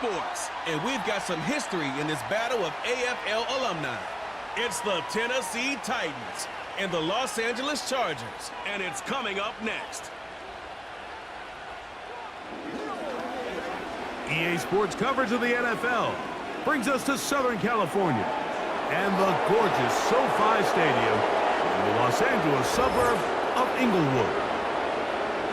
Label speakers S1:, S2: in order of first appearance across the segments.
S1: Sports, and we've got some history in this battle of AFL alumni. It's the Tennessee Titans and the Los Angeles Chargers, and it's coming up next.
S2: EA Sports coverage of the NFL brings us to Southern California and the gorgeous SoFi Stadium in the Los Angeles suburb of Inglewood.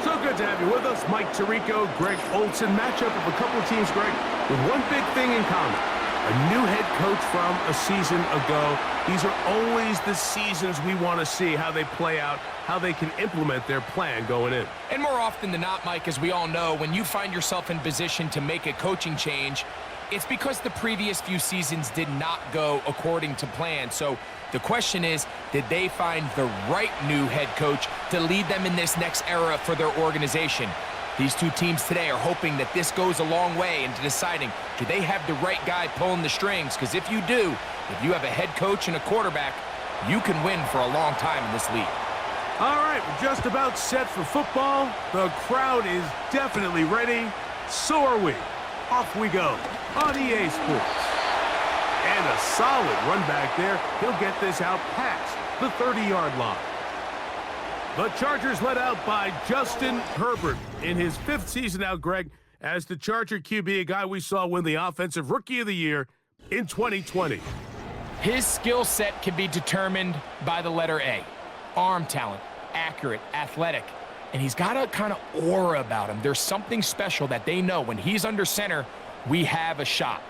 S2: So good to have you with us. Mike Tirico, Greg Olson. Matchup of a couple of teams, Greg, with one big thing in common. A new head coach from a season ago. These are always the seasons we want to see how they play out, how they can implement their plan going in.
S3: And more often than not, Mike, as we all know, when you find yourself in position to make a coaching change, it's because the previous few seasons did not go according to plan. So the question is, did they find the right new head coach to lead them in this next era for their organization? These two teams today are hoping that this goes a long way into deciding, do they have the right guy pulling the strings? Because if you do, if you have a head coach and a quarterback, you can win for a long time in this league.
S2: All right, we're just about set for football. The crowd is definitely ready. So are we. Off we go on EA Sports. And a solid run back there. He'll get this out past the 30-yard line. The Chargers led out by Justin Herbert in his 5th season out, Greg, as the Charger QB, a guy we saw win the Offensive Rookie of the Year in 2020.
S3: His skill set can be determined by the letter A. Arm talent, accurate, athletic. And he's got a kind of aura about him. There's something special that they know when he's under center, we have a shot.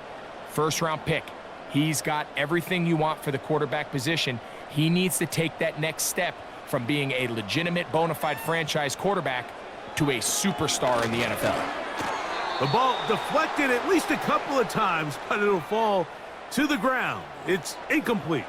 S3: First-round pick. He's got everything you want for the quarterback position. He needs to take that next step from being a legitimate, bona fide franchise quarterback to a superstar in the NFL.
S2: The ball deflected at least a couple of times, but it'll fall to the ground. It's incomplete.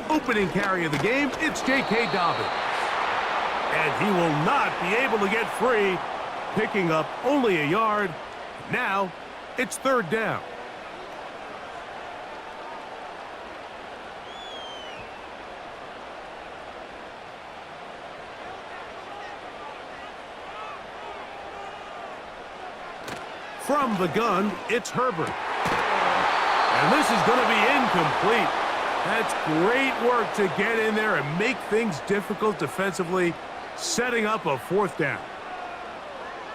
S2: Opening carry of the game, it's J.K. Dobbins. And he will not be able to get free, picking up only a yard. Now, it's 3rd down. From the gun, it's Herbert. And this is going to be incomplete. That's great work to get in there and make things difficult defensively, setting up a 4th down.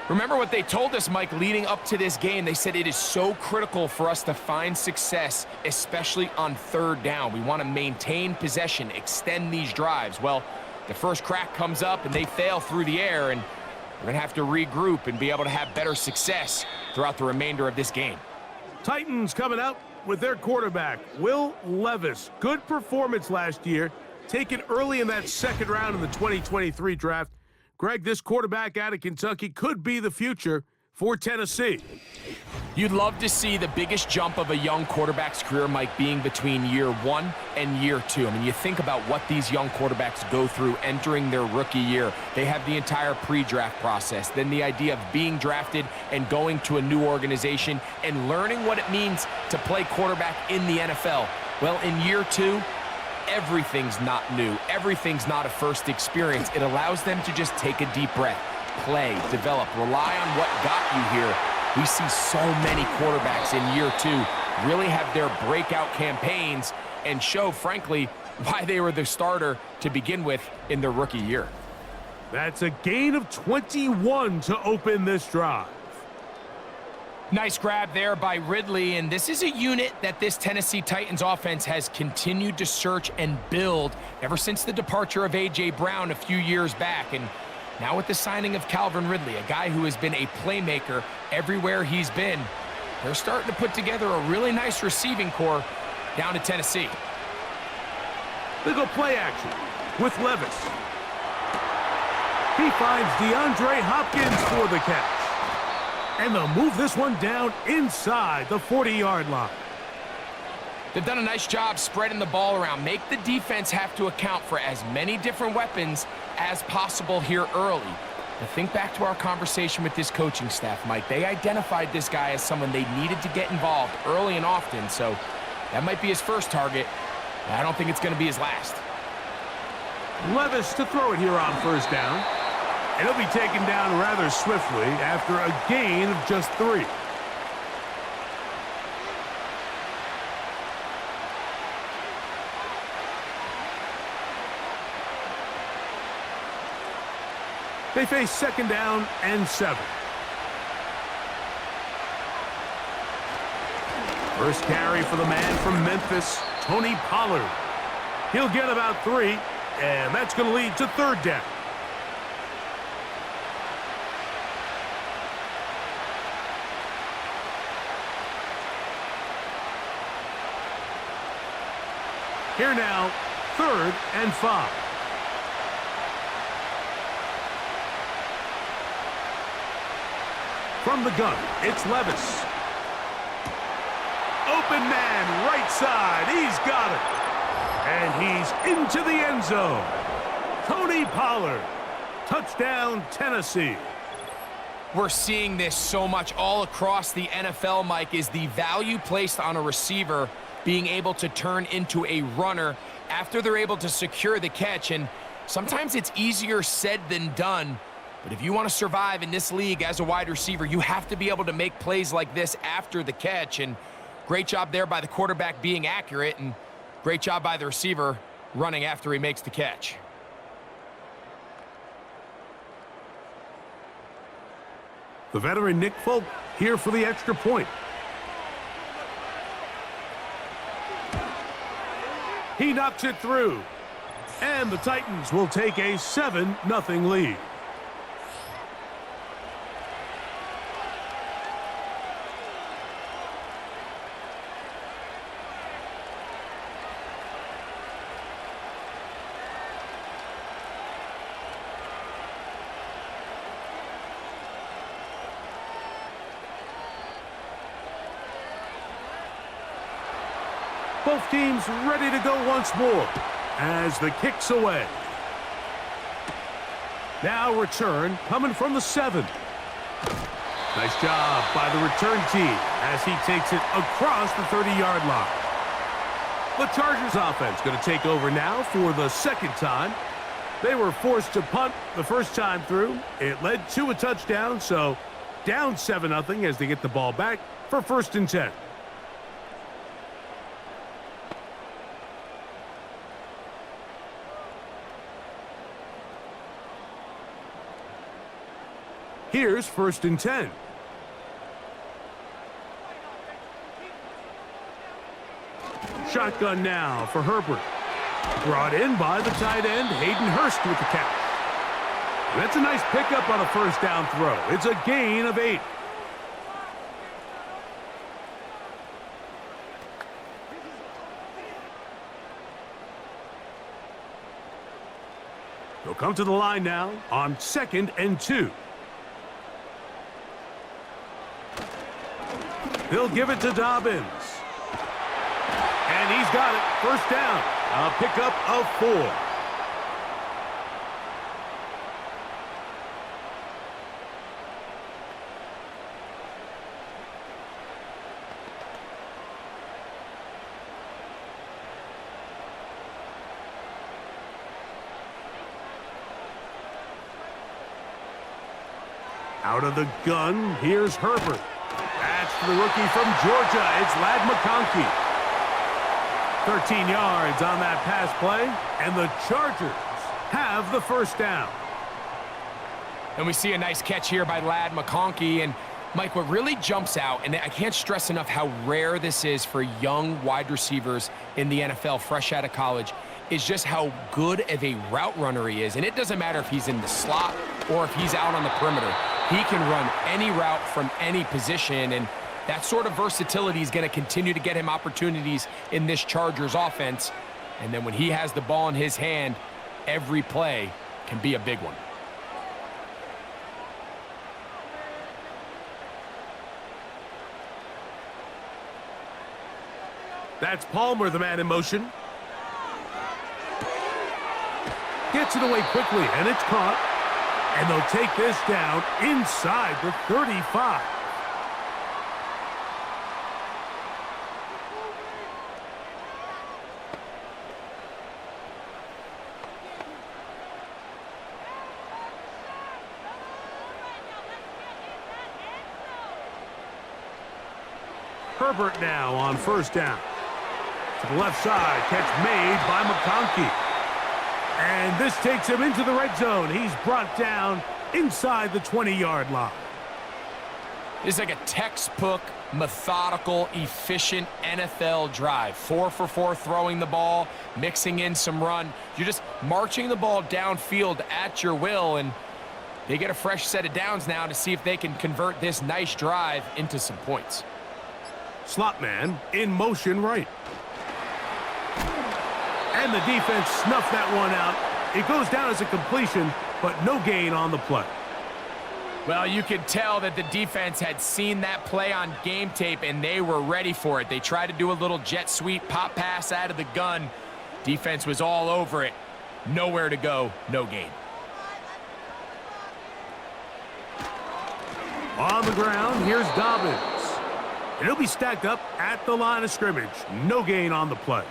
S3: Remember what they told us, Mike, leading up to this game. They said it is so critical for us to find success, especially on 3rd down. We want to maintain possession, extend these drives. Well, the first crack comes up and they fail through the air, and we're going to have to regroup and be able to have better success throughout the remainder of this game.
S2: Titans coming out with their quarterback, Will Levis. Good performance last year, taken early in that 2nd round in the 2023 draft. Greg, this quarterback out of Kentucky could be the future for Tennessee.
S3: You'd love to see the biggest jump of a young quarterback's career, Mike, being between year 1 and year 2. I mean, you think about what these young quarterbacks go through entering their rookie year. They have the entire pre-draft process, then the idea of being drafted and going to a new organization and learning what it means to play quarterback in the NFL. Well, in year 2, everything's not new. Everything's not a first experience. It allows them to just take a deep breath, play, develop, rely on what got you here. We see so many quarterbacks in year 2 really have their breakout campaigns and show, frankly, why they were the starter to begin with in their rookie year.
S2: That's a gain of 21 to open this drive.
S3: Nice grab there by Ridley, and this is a unit that this Tennessee Titans offense has continued to search and build ever since the departure of A.J. Brown a few years back. And now with the signing of Calvin Ridley, a guy who has been a playmaker everywhere he's been, they're starting to put together a really nice receiving core down to Tennessee.
S2: They go play action with Levis. He finds DeAndre Hopkins for the catch. And they'll move this one down inside the 40-yard line.
S3: They've done a nice job spreading the ball around. Make the defense have to account for as many different weapons as possible here early. Now think back to our conversation with this coaching staff, Mike. They identified this guy as someone they needed to get involved early and often, so that might be his first target. I don't think it's going to be his last.
S2: Levis to throw it here on first down. And he'll be taken down rather swiftly after a gain of just 3. They face second down and 7. First carry for the man from Memphis, Tony Pollard. He'll get about 3, and that's going to lead to third down. Here now, 3rd and 5. From the gun, it's Levis. Open man, right side. He's got it. And he's into the end zone. Tony Pollard. Touchdown, Tennessee.
S3: We're seeing this so much all across the NFL, Mike, is the value placed on a receiver being able to turn into a runner after they're able to secure the catch. And sometimes it's easier said than done. But if you want to survive in this league as a wide receiver, you have to be able to make plays like this after the catch. And great job there by the quarterback being accurate, and great job by the receiver running after he makes the catch.
S2: The veteran Nick Folk here for the extra point. He knocks it through. And the Titans will take a 7-0 lead. Both teams ready to go once more as the kick's away. Now return coming from the 7. Nice job by the return team as he takes it across the 30-yard line. The Chargers offense going to take over now for the second time. They were forced to punt the first time through. It led to a touchdown, so down 7-0 as they get the ball back for 1st and 10. Here's 1st and 10. Shotgun now for Herbert. Brought in by the tight end, Hayden Hurst with the catch. That's a nice pickup on a first down throw. It's a gain of 8. They'll come to the line now on 2nd and 2. He'll give it to Dobbins. And he's got it. First down. A pickup of 4. Out of the gun, here's Herbert. That's the rookie from Georgia. It's Ladd McConkey. 13 yards on that pass play, and the Chargers have the first down.
S3: And we see a nice catch here by Ladd McConkey. And Mike, what really jumps out, and I can't stress enough how rare this is for young wide receivers in the NFL fresh out of college, is just how good of a route runner he is. And it doesn't matter if he's in the slot or if he's out on the perimeter. He can run any route from any position, and that sort of versatility is going to continue to get him opportunities in this Chargers offense. And then when he has the ball in his hand, every play can be a big one.
S2: That's Palmer, the man in motion. Gets it away quickly, and it's caught. And they'll take this down inside the 35. Herbert now on first down. To the left side, catch made by McConkey. And this takes him into the red zone. He's brought down inside the 20-yard line.
S3: This is like a textbook, methodical, efficient NFL drive. 4 for 4 throwing the ball, mixing in some run. You're just marching the ball downfield at your will, and they get a fresh set of downs now to see if they can convert this nice drive into some points.
S2: Slot man in motion right. And the defense snuffed that one out. It goes down as a completion, but no gain on the play.
S3: Well, you could tell that the defense had seen that play on game tape, and they were ready for it. They tried to do a little jet sweep pop pass out of the gun. Defense was all over it. Nowhere to go, no gain.
S2: On the ground, here's Dobbins. And he'll be stacked up at the line of scrimmage. No gain on the play.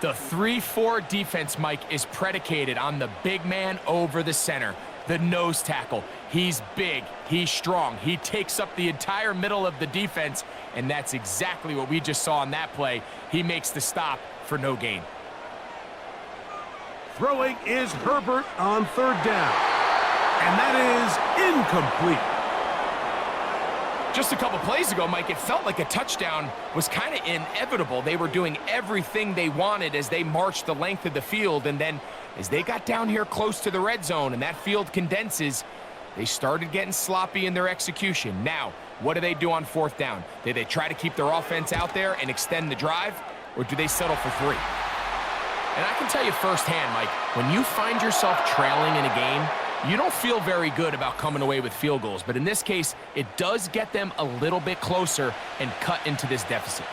S3: The 3-4 defense, Mike, is predicated on the big man over the center, the nose tackle. He's big, he's strong, he takes up the entire middle of the defense, and that's exactly what we just saw on that play. He makes the stop for no gain.
S2: Throwing is Herbert on third down. And that is incomplete.
S3: Just a couple plays ago, Mike, it felt like a touchdown was kind of inevitable. They were doing everything they wanted as they marched the length of the field, and then as they got down here close to the red zone and that field condenses, they started getting sloppy in their execution. Now, what do they do on fourth down? Do they try to keep their offense out there and extend the drive, or do they settle for 3? And I can tell you firsthand, Mike, when you find yourself trailing in a game, you don't feel very good about coming away with field goals, but in this case, it does get them a little bit closer and cut into this deficit.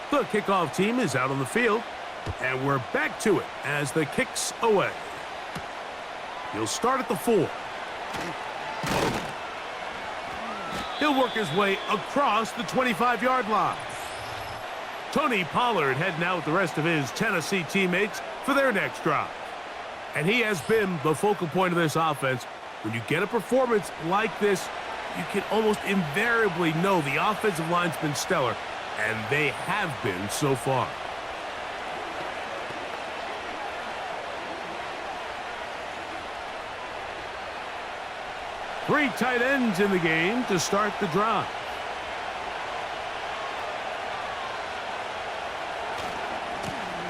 S2: The kickoff team is out on the field, and we're back to it as the kick's away. He'll start at the 4. He'll work his way across the 25-yard line. Tony Pollard heading out with the rest of his Tennessee teammates for their next drive. And he has been the focal point of this offense. When you get a performance like this, you can almost invariably know the offensive line's been stellar. And they have been so far. Three tight ends in the game to start the drive.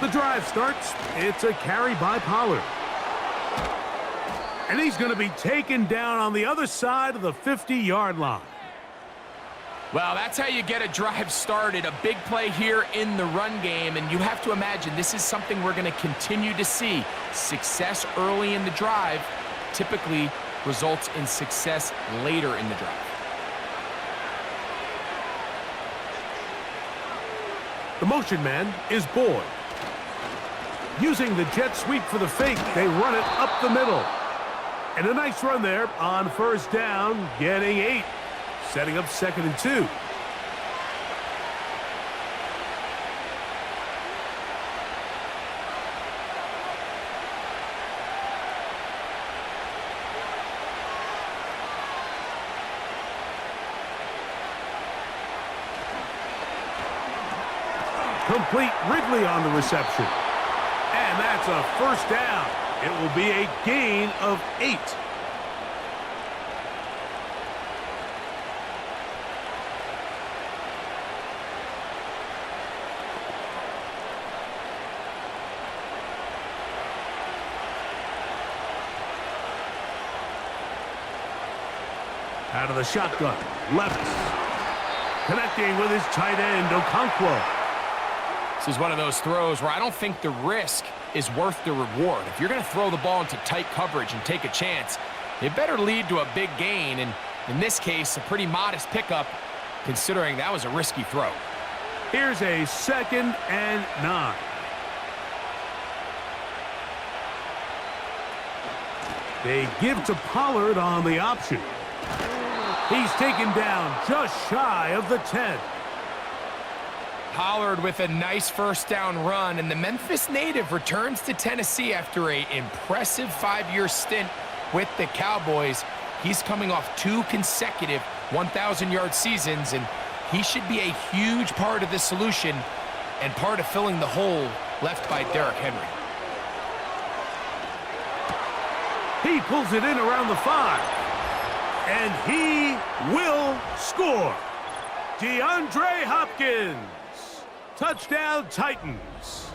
S2: The drive starts. It's a carry by Pollard. And he's going to be taken down on the other side of the 50-yard line.
S3: Well, that's how you get a drive started. A big play here in the run game, and you have to imagine this is something we're going to continue to see. Success early in the drive typically results in success later in the drive.
S2: The motion man is Boyd. Using the jet sweep for the fake, they run it up the middle. And a nice run there on first down, getting 8. Setting up 2nd and 2. Complete Ridley on the reception. And that's a first down. It will be a gain of 8. Out of the shotgun, Levis. Connecting with his tight end, Okonkwo.
S3: This is one of those throws where I don't think the risk is worth the reward. If you're going to throw the ball into tight coverage and take a chance, it better lead to a big gain, and in this case, a pretty modest pickup, considering that was a risky throw.
S2: Here's a 2nd and 9. They give to Pollard on the option. He's taken down just shy of the 10.
S3: Pollard with a nice first down run, and the Memphis native returns to Tennessee after an impressive 5-year stint with the Cowboys. He's coming off 2 consecutive 1,000-yard seasons, and he should be a huge part of the solution and part of filling the hole left by Derrick Henry.
S2: He pulls it in around the 5. And he will score. DeAndre Hopkins. Touchdown, Titans.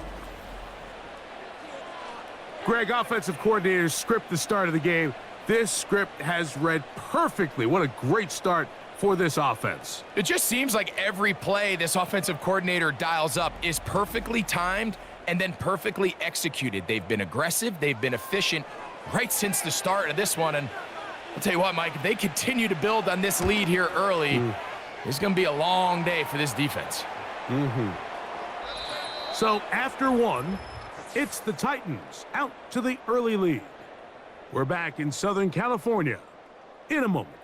S2: Greg, offensive coordinators script the start of the game. This script has read perfectly. What a great start for this offense.
S3: It just seems like every play this offensive coordinator dials up is perfectly timed and then perfectly executed. They've been aggressive, they've been efficient right since the start of this one. And I'll tell you what, Mike, if they continue to build on this lead here early, it's going to be a long day for this defense.
S2: So after 1, it's the Titans out to the early lead. We're back in Southern California in a moment.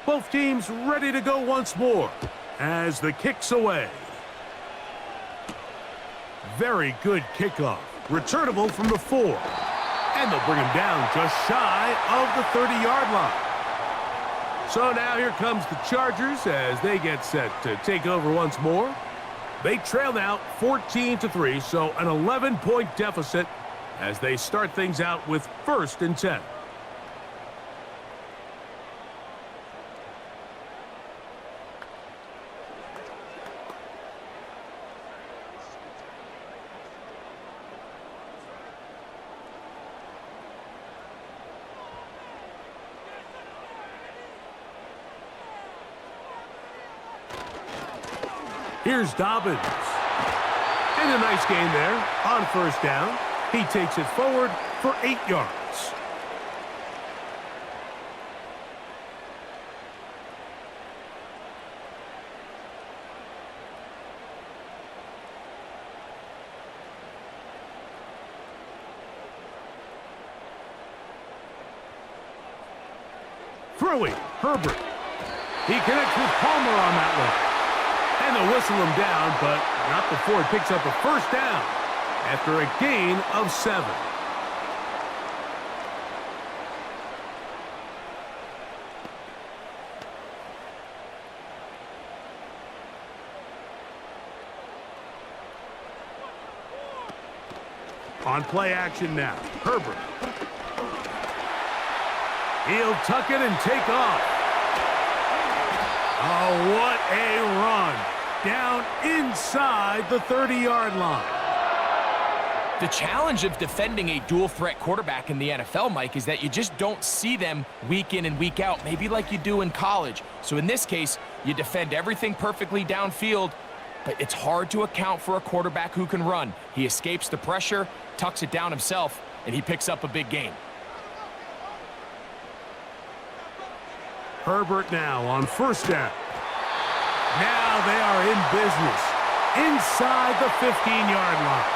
S2: Both teams ready to go once more as the kick's away. Very good kickoff. Returnable from the 4. And they'll bring him down just shy of the 30-yard line. So now here comes the Chargers as they get set to take over once more. They trail now 14-3, so an 11-point deficit as they start things out with 1st and 10. Here's Dobbins. And a nice gain there on 1st down. He takes it forward for 8 yards. Throwing, Herbert. He connects with Palmer on that one. And they'll whistle him down, but not before he picks up a 1st down after a gain of 7. On play action now, Herbert. He'll tuck it and take off. Oh, what a run. Down inside the 30-yard line.
S3: The challenge of defending a dual-threat quarterback in the NFL, Mike, is that you just don't see them week in and week out, maybe like you do in college. So in this case, you defend everything perfectly downfield, but it's hard to account for a quarterback who can run. He escapes the pressure, tucks it down himself, and he picks up a big gain.
S2: Herbert now on 1st down. Now they are in business inside the 15-yard line.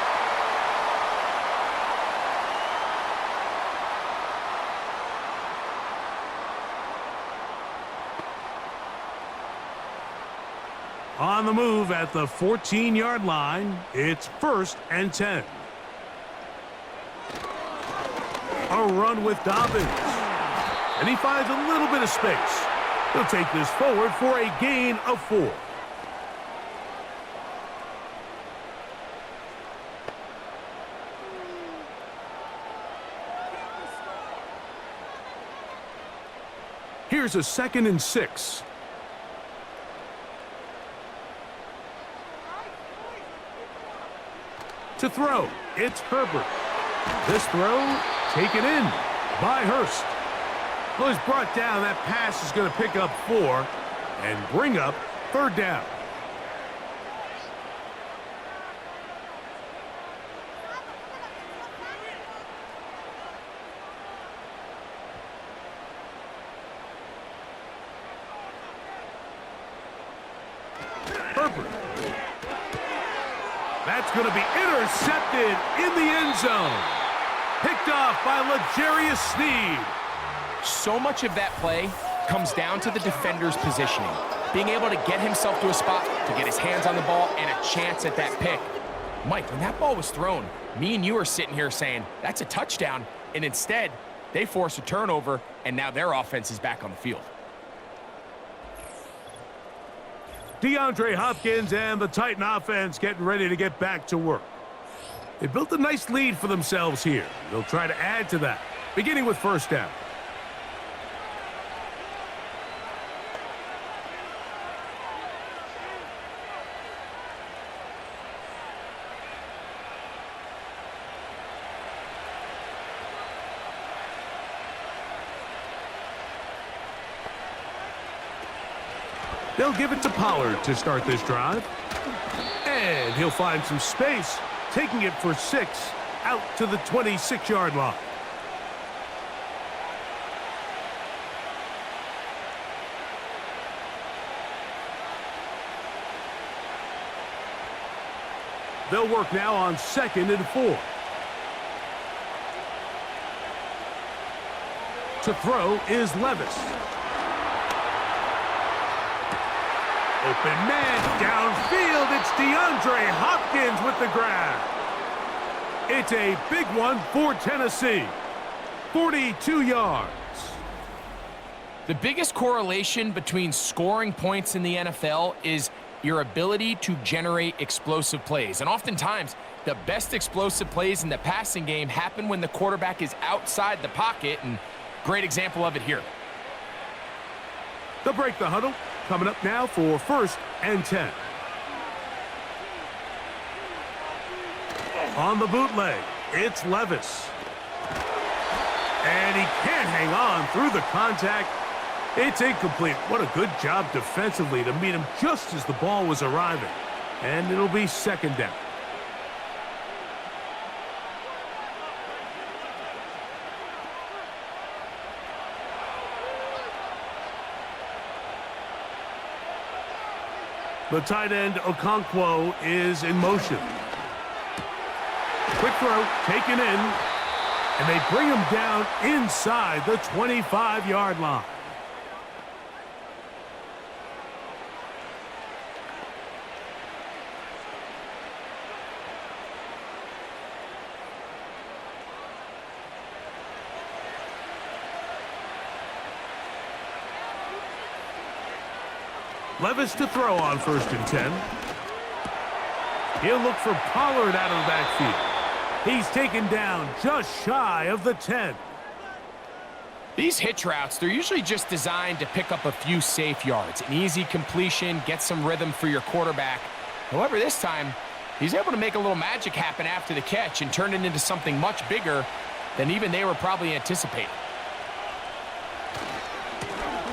S2: On the move at the 14-yard line, it's 1st and 10. A run with Dobbins. And he finds a little bit of space. He'll take this forward for a gain of 4. Here's a 2nd and 6. To throw, it's Herbert. This throw taken in by Hurst. Well, he's brought down. That pass is going to pick up 4 and bring up 3rd down. Herbert. That's going to be intercepted in the end zone. Picked off by L'Jarius Sneed.
S3: So much of that play comes down to the defender's positioning. Being able to get himself to a spot, to get his hands on the ball, and a chance at that pick. Mike, when that ball was thrown, me and you are sitting here saying, that's a touchdown. And instead, they force a turnover, and now their offense is back on the field.
S2: DeAndre Hopkins and the Titan offense getting ready to get back to work. They built a nice lead for themselves here. They'll try to add to that, beginning with 1st down. They'll give it to Pollard to start this drive. And he'll find some space, taking it for 6 out to the 26-yard line. They'll work now on 2nd and 4. To throw is Levis. Open man downfield. It's DeAndre Hopkins with the grab. It's a big one for Tennessee. 42 yards.
S3: The biggest correlation between scoring points in the NFL is your ability to generate explosive plays. And oftentimes, the best explosive plays in the passing game happen when the quarterback is outside the pocket, and great example of it here.
S2: They'll break the huddle. Coming up now for 1st and 10. On the bootleg, it's Levis. And he can't hang on through the contact. It's incomplete. What a good job defensively to meet him just as the ball was arriving. And it'll be 2nd down. The tight end, Okonkwo, is in motion. Quick throw, taken in, and they bring him down inside the 25-yard line. Levis to throw on 1st and 10. He'll look for Pollard out of the backfield. He's taken down just shy of the 10.
S3: These hitch routes, they're usually just designed to pick up a few safe yards. An easy completion, get some rhythm for your quarterback. However, this time, he's able to make a little magic happen after the catch and turn it into something much bigger than even they were probably anticipating.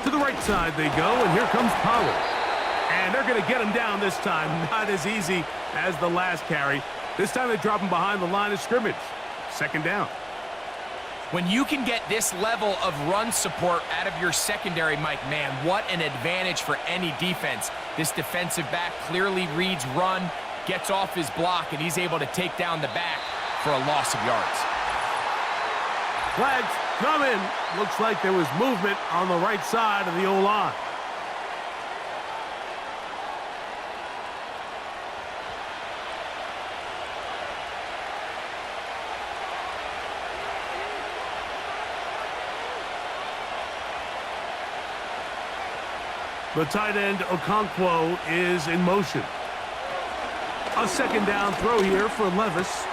S2: To the right side they go, and here comes Pollard. And they're going to get him down this time. Not as easy as the last carry. This time they drop him behind the line of scrimmage. 2nd down.
S3: When you can get this level of run support out of your secondary, Mike, man, what an advantage for any defense. This defensive back clearly reads run, gets off his block, and he's able to take down the back for a loss of yards.
S2: Flags coming. Looks like there was movement on the right side of the O-line. The tight end, Okonkwo, is in motion. A 2nd down throw here for Levis.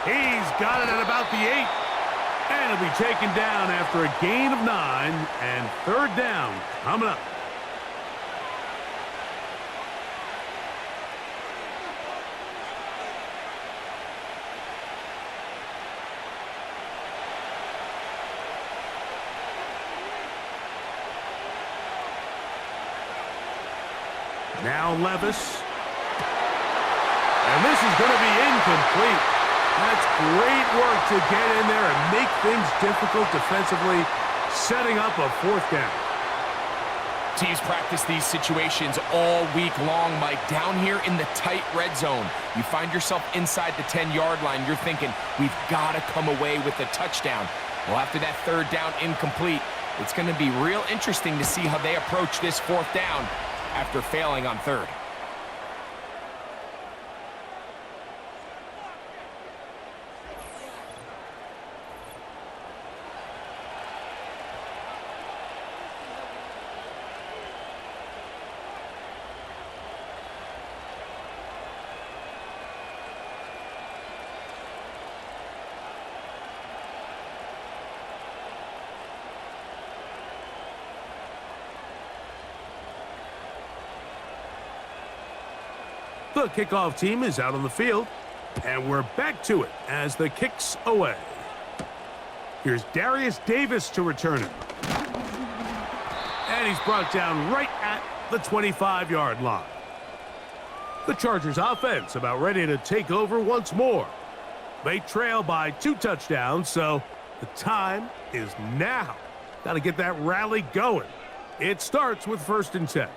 S2: He's got it at about the 8. And he'll be taken down after a gain of 9, and third down coming up. Now Levis. And this is going to be incomplete. That's great work to get in there and make things difficult defensively, setting up a fourth down.
S3: Teams practice these situations all week long, Mike. Down here in the tight red zone, you find yourself inside the 10-yard line. You're thinking, we've got to come away with a touchdown. Well, after that third down incomplete, it's going to be real interesting to see how they approach this fourth down after failing on third.
S2: The kickoff team is out on the field, and we're back to it as the kick's away. Here's Darius Davis to return it. And he's brought down right at the 25-yard line. The Chargers offense about ready to take over once more. They trail by 2 touchdowns, so the time is now. Got to get that rally going. It starts with 1st and 10.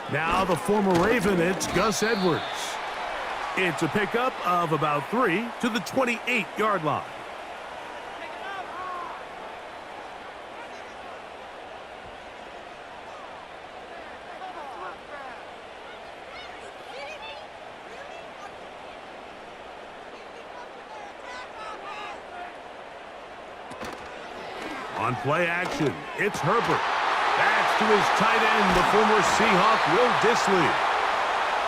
S2: Now the former Raven, it's Gus Edwards. It's a pickup of about 3 to the 28-yard line. On play action, it's Herbert. That's to his tight end, the former Seahawk, Will Dissly.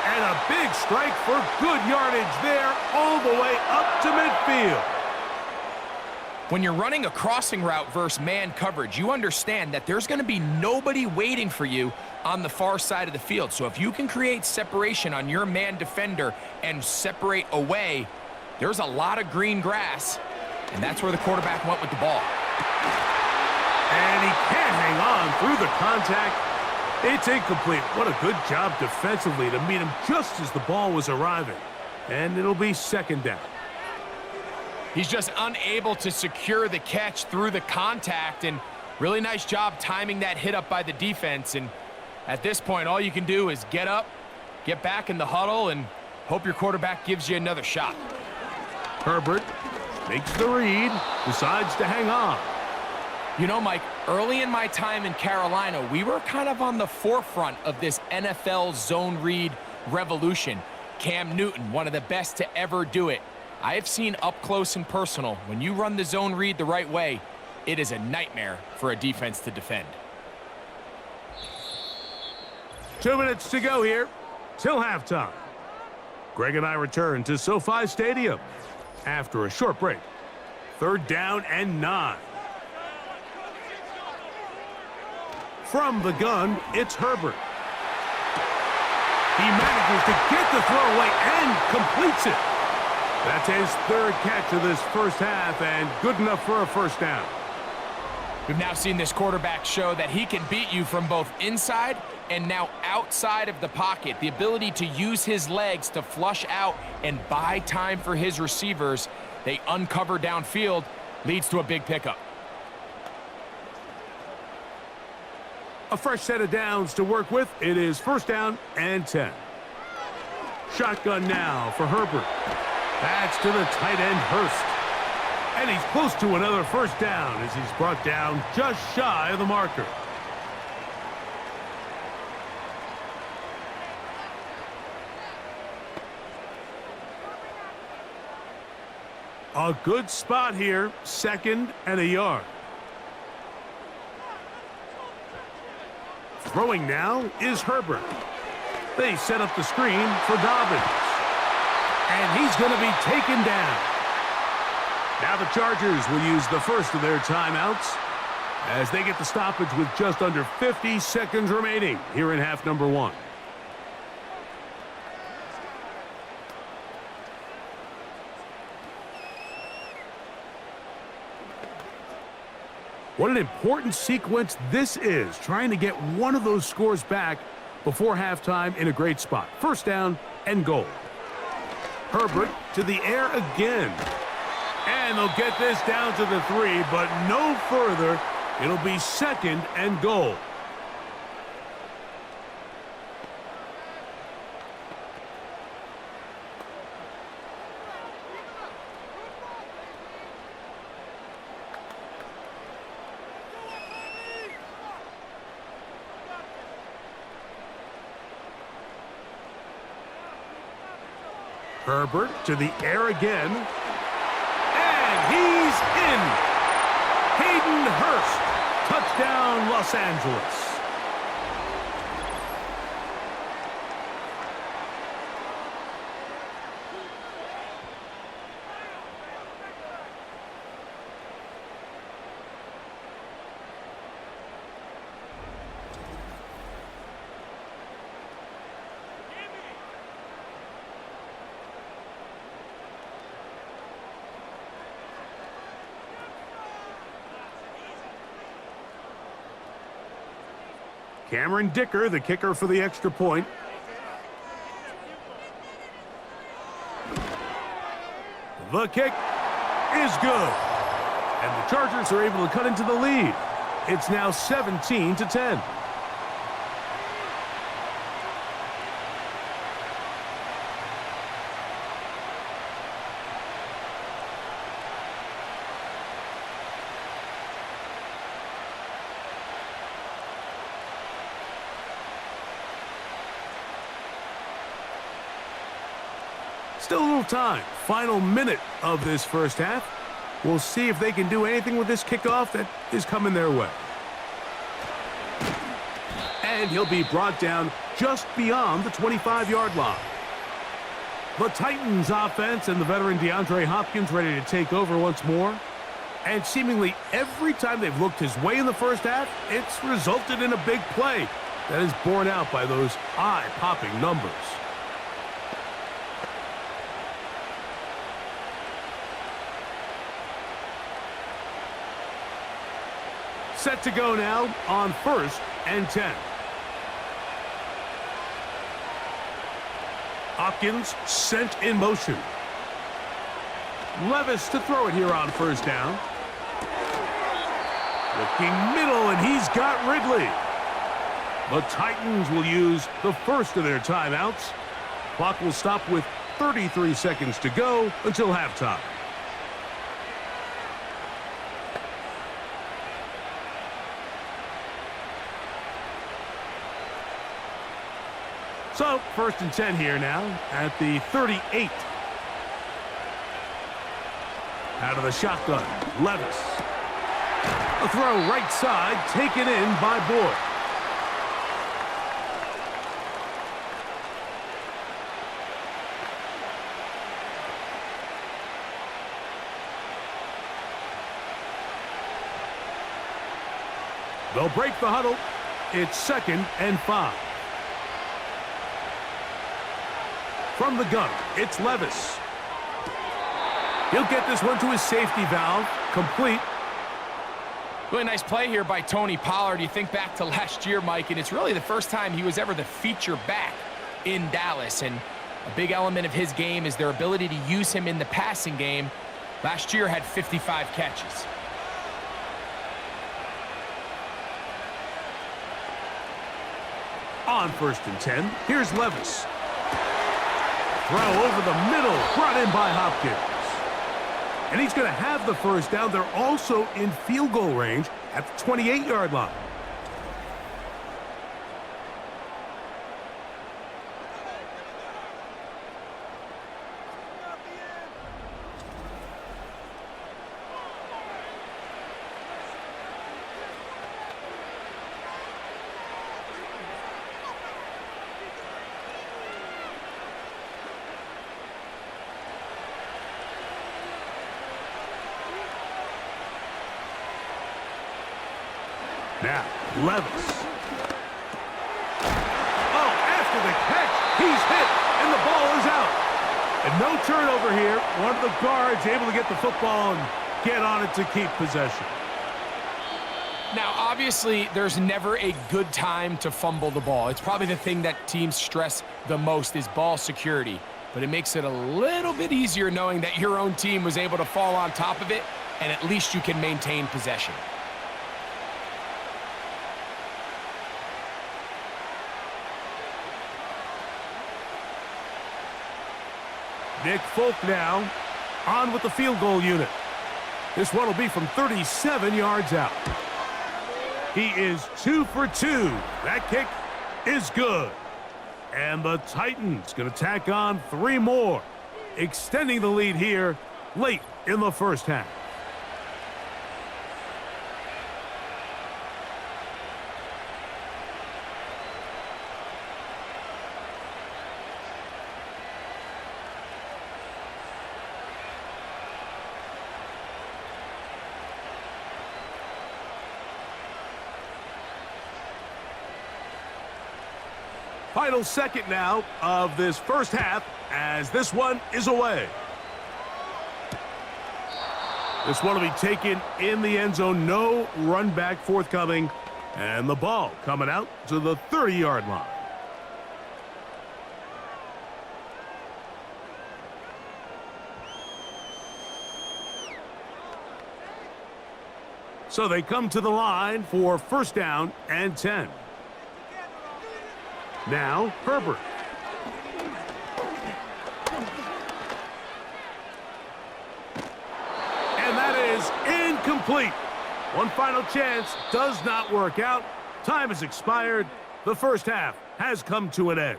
S2: And a big strike for good yardage there, all the way up to midfield.
S3: When you're running a crossing route versus man coverage, you understand that there's going to be nobody waiting for you on the far side of the field. So if you can create separation on your man defender and separate away, there's a lot of green grass, and that's where the quarterback went with the ball.
S2: And he can't hang on through the contact. It's incomplete. What a good job defensively to meet him just as the ball was arriving. And it'll be 2nd down.
S3: He's just unable to secure the catch through the contact, and really nice job timing that hit up by the defense. And at this point, all you can do is get up, get back in the huddle, and hope your quarterback gives you another shot.
S2: Herbert makes the read, decides to hang on.
S3: You know, Mike, early in my time in Carolina, we were kind of on the forefront of this NFL zone read revolution. Cam Newton, one of the best to ever do it. I have seen up close and personal, when you run the zone read the right way, it is a nightmare for a defense to defend.
S2: 2 minutes to go here till halftime. Greg and I return to SoFi Stadium after a short break. 3rd down and 9. From the gun, it's Herbert. He manages to get the throw away and completes it. That's his 3rd catch of this first half, and good enough for a 1st down.
S3: We've now seen this quarterback show that he can beat you from both inside and now outside of the pocket. The ability to use his legs to flush out and buy time for his receivers. They uncover downfield, leads to a big pickup.
S2: A fresh set of downs to work with. It is 1st down and 10. Shotgun now for Herbert. That's to the tight end, Hurst. And he's close to another 1st down as he's brought down just shy of the marker. A good spot here, 2nd and a yard. Throwing now is Herbert. They set up the screen for Dobbins. And he's going to be taken down. Now the Chargers will use the first of their timeouts as they get the stoppage with just under 50 seconds remaining here in half number 1. What an important sequence this is, trying to get one of those scores back before halftime in a great spot. First down and goal. Herbert to the air again. And they'll get this down to the 3, but no further. It'll be 2nd and goal. Herbert to the air again. And he's in. Hayden Hurst. Touchdown, Los Angeles. Cameron Dicker, the kicker for the extra point. The kick is good. And the Chargers are able to cut into the lead. It's now 17-10. Still a little time. Final minute of this first half. We'll see if they can do anything with this kickoff that is coming their way. And he'll be brought down just beyond the 25-yard line. The Titans offense and the veteran DeAndre Hopkins ready to take over once more. And seemingly every time they've looked his way in the first half, it's resulted in a big play that is borne out by those eye-popping numbers. Set to go now on 1st and 10. Hopkins sent in motion. Levis to throw it here on 1st down. Looking middle, and he's got Ridley. The Titans will use the first of their timeouts. Clock will stop with 33 seconds to go until halftime. So, 1st and 10 here now at the 38. Out of the shotgun, Levis. A throw right side, taken in by Boyd. They'll break the huddle. It's 2nd and 5. From the gun, it's Levis. He'll get this one to his safety valve, complete.
S3: Really nice play here by Tony Pollard. You think back to last year, Mike, and it's really the first time he was ever the feature back in Dallas. And a big element of his game is their ability to use him in the passing game. Last year had 55 catches.
S2: On 1st and 10, here's Levis. Throw over the middle, brought in by Hopkins. And he's going to have the first down. They're also in field goal range at the 28-yard line. Now, Levis. Oh, after the catch, he's hit, and the ball is out. And no turnover here. One of the guards able to get the football and get on it to keep possession.
S3: Now, obviously, there's never a good time to fumble the ball. It's probably the thing that teams stress the most is ball security. But it makes it a little bit easier knowing that your own team was able to fall on top of it, and at least you can maintain possession.
S2: Nick Folk now on with the field goal unit. This one will be from 37 yards out. He is 2 for 2. That kick is good. And the Titans going to tack on 3 more, extending the lead here late in the first half. Final second now of this first half as this one is away. This one will be taken in the end zone. No run back forthcoming. And the ball coming out to the 30-yard line. So they come to the line for first down and 10. Now, Herbert. And that is incomplete. One final chance does not work out. Time has expired. The first half has come to an end.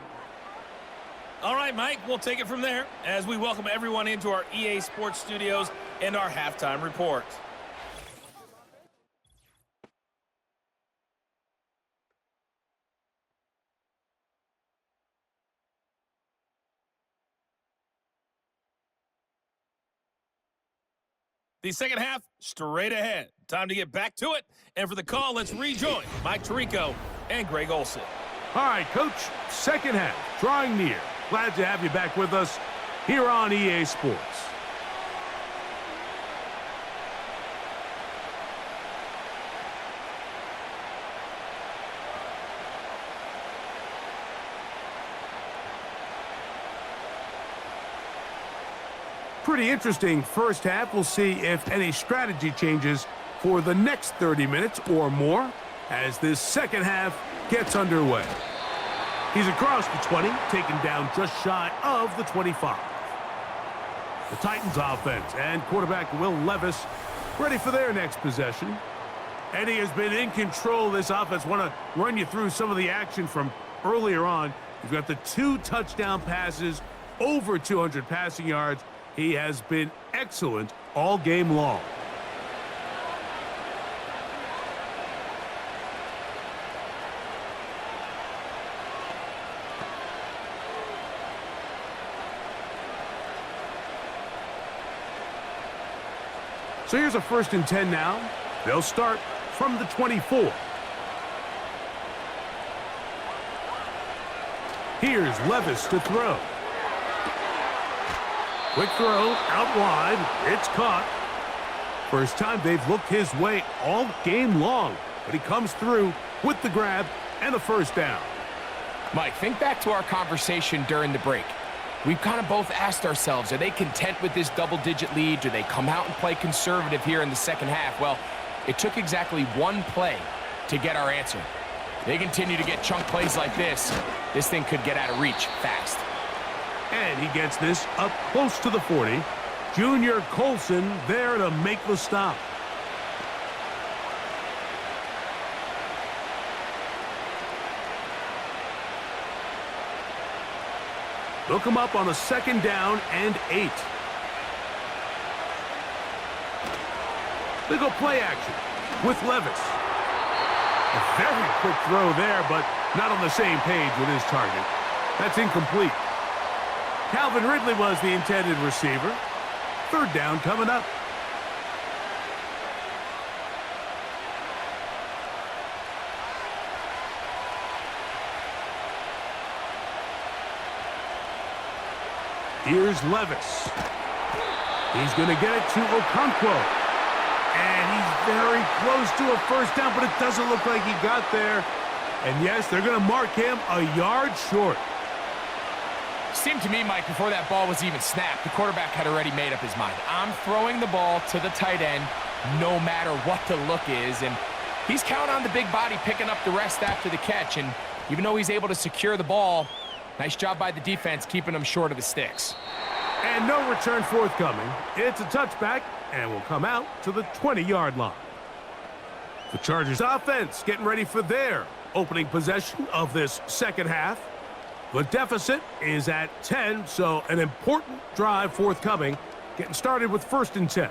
S4: All right, Mike, we'll take it from there as we welcome everyone into our EA Sports Studios and our halftime report. The second half, straight ahead. Time to get back to it. And for the call, let's rejoin Mike Tirico and Greg Olson.
S2: All right, Coach, second half, drawing near. Glad to have you back with us here on EA Sports. Pretty interesting first half. We'll see if any strategy changes for the next 30 minutes or more as this second half gets underway. He's across the 20, taken down just shy of the 25. The Titans offense and quarterback Will Levis ready for their next possession. And he has been in control of this offense. Want to run you through some of the action from earlier on. He's got the 2 touchdown passes, over 200 passing yards. He has been excellent all game long. So here's a 1st and 10 now. They'll start from the 24. Here's Levis to throw. Quick throw, out wide, it's caught. First time they've looked his way all game long, but he comes through with the grab and the first down.
S3: Mike, think back to our conversation during the break. We've kind of both asked ourselves, are they content with this double-digit lead? Do they come out and play conservative here in the second half? Well, it took exactly 1 play to get our answer. They continue to get chunk plays like this. This thing could get out of reach fast.
S2: And he gets this up close to the 40. Junior Colson there to make the stop. Look him up on a 2nd down and 8. They go play action with Levis. A very quick throw there, but not on the same page with his target. That's incomplete. Calvin Ridley was the intended receiver. 3rd down coming up. Here's Levis. He's going to get it to Okonkwo. And he's very close to a first down, but it doesn't look like he got there. And yes, they're going to mark him a yard short.
S3: Seemed to me, Mike, before that ball was even snapped, the quarterback had already made up his mind. I'm throwing the ball to the tight end no matter what the look is. And he's counting on the big body picking up the rest after the catch. And even though he's able to secure the ball, nice job by the defense keeping him short of the sticks.
S2: And no return forthcoming. It's a touchback and will come out to the 20-yard line. The Chargers offense getting ready for their opening possession of this second half. The deficit is at 10, so an important drive forthcoming. Getting started with 1st and 10.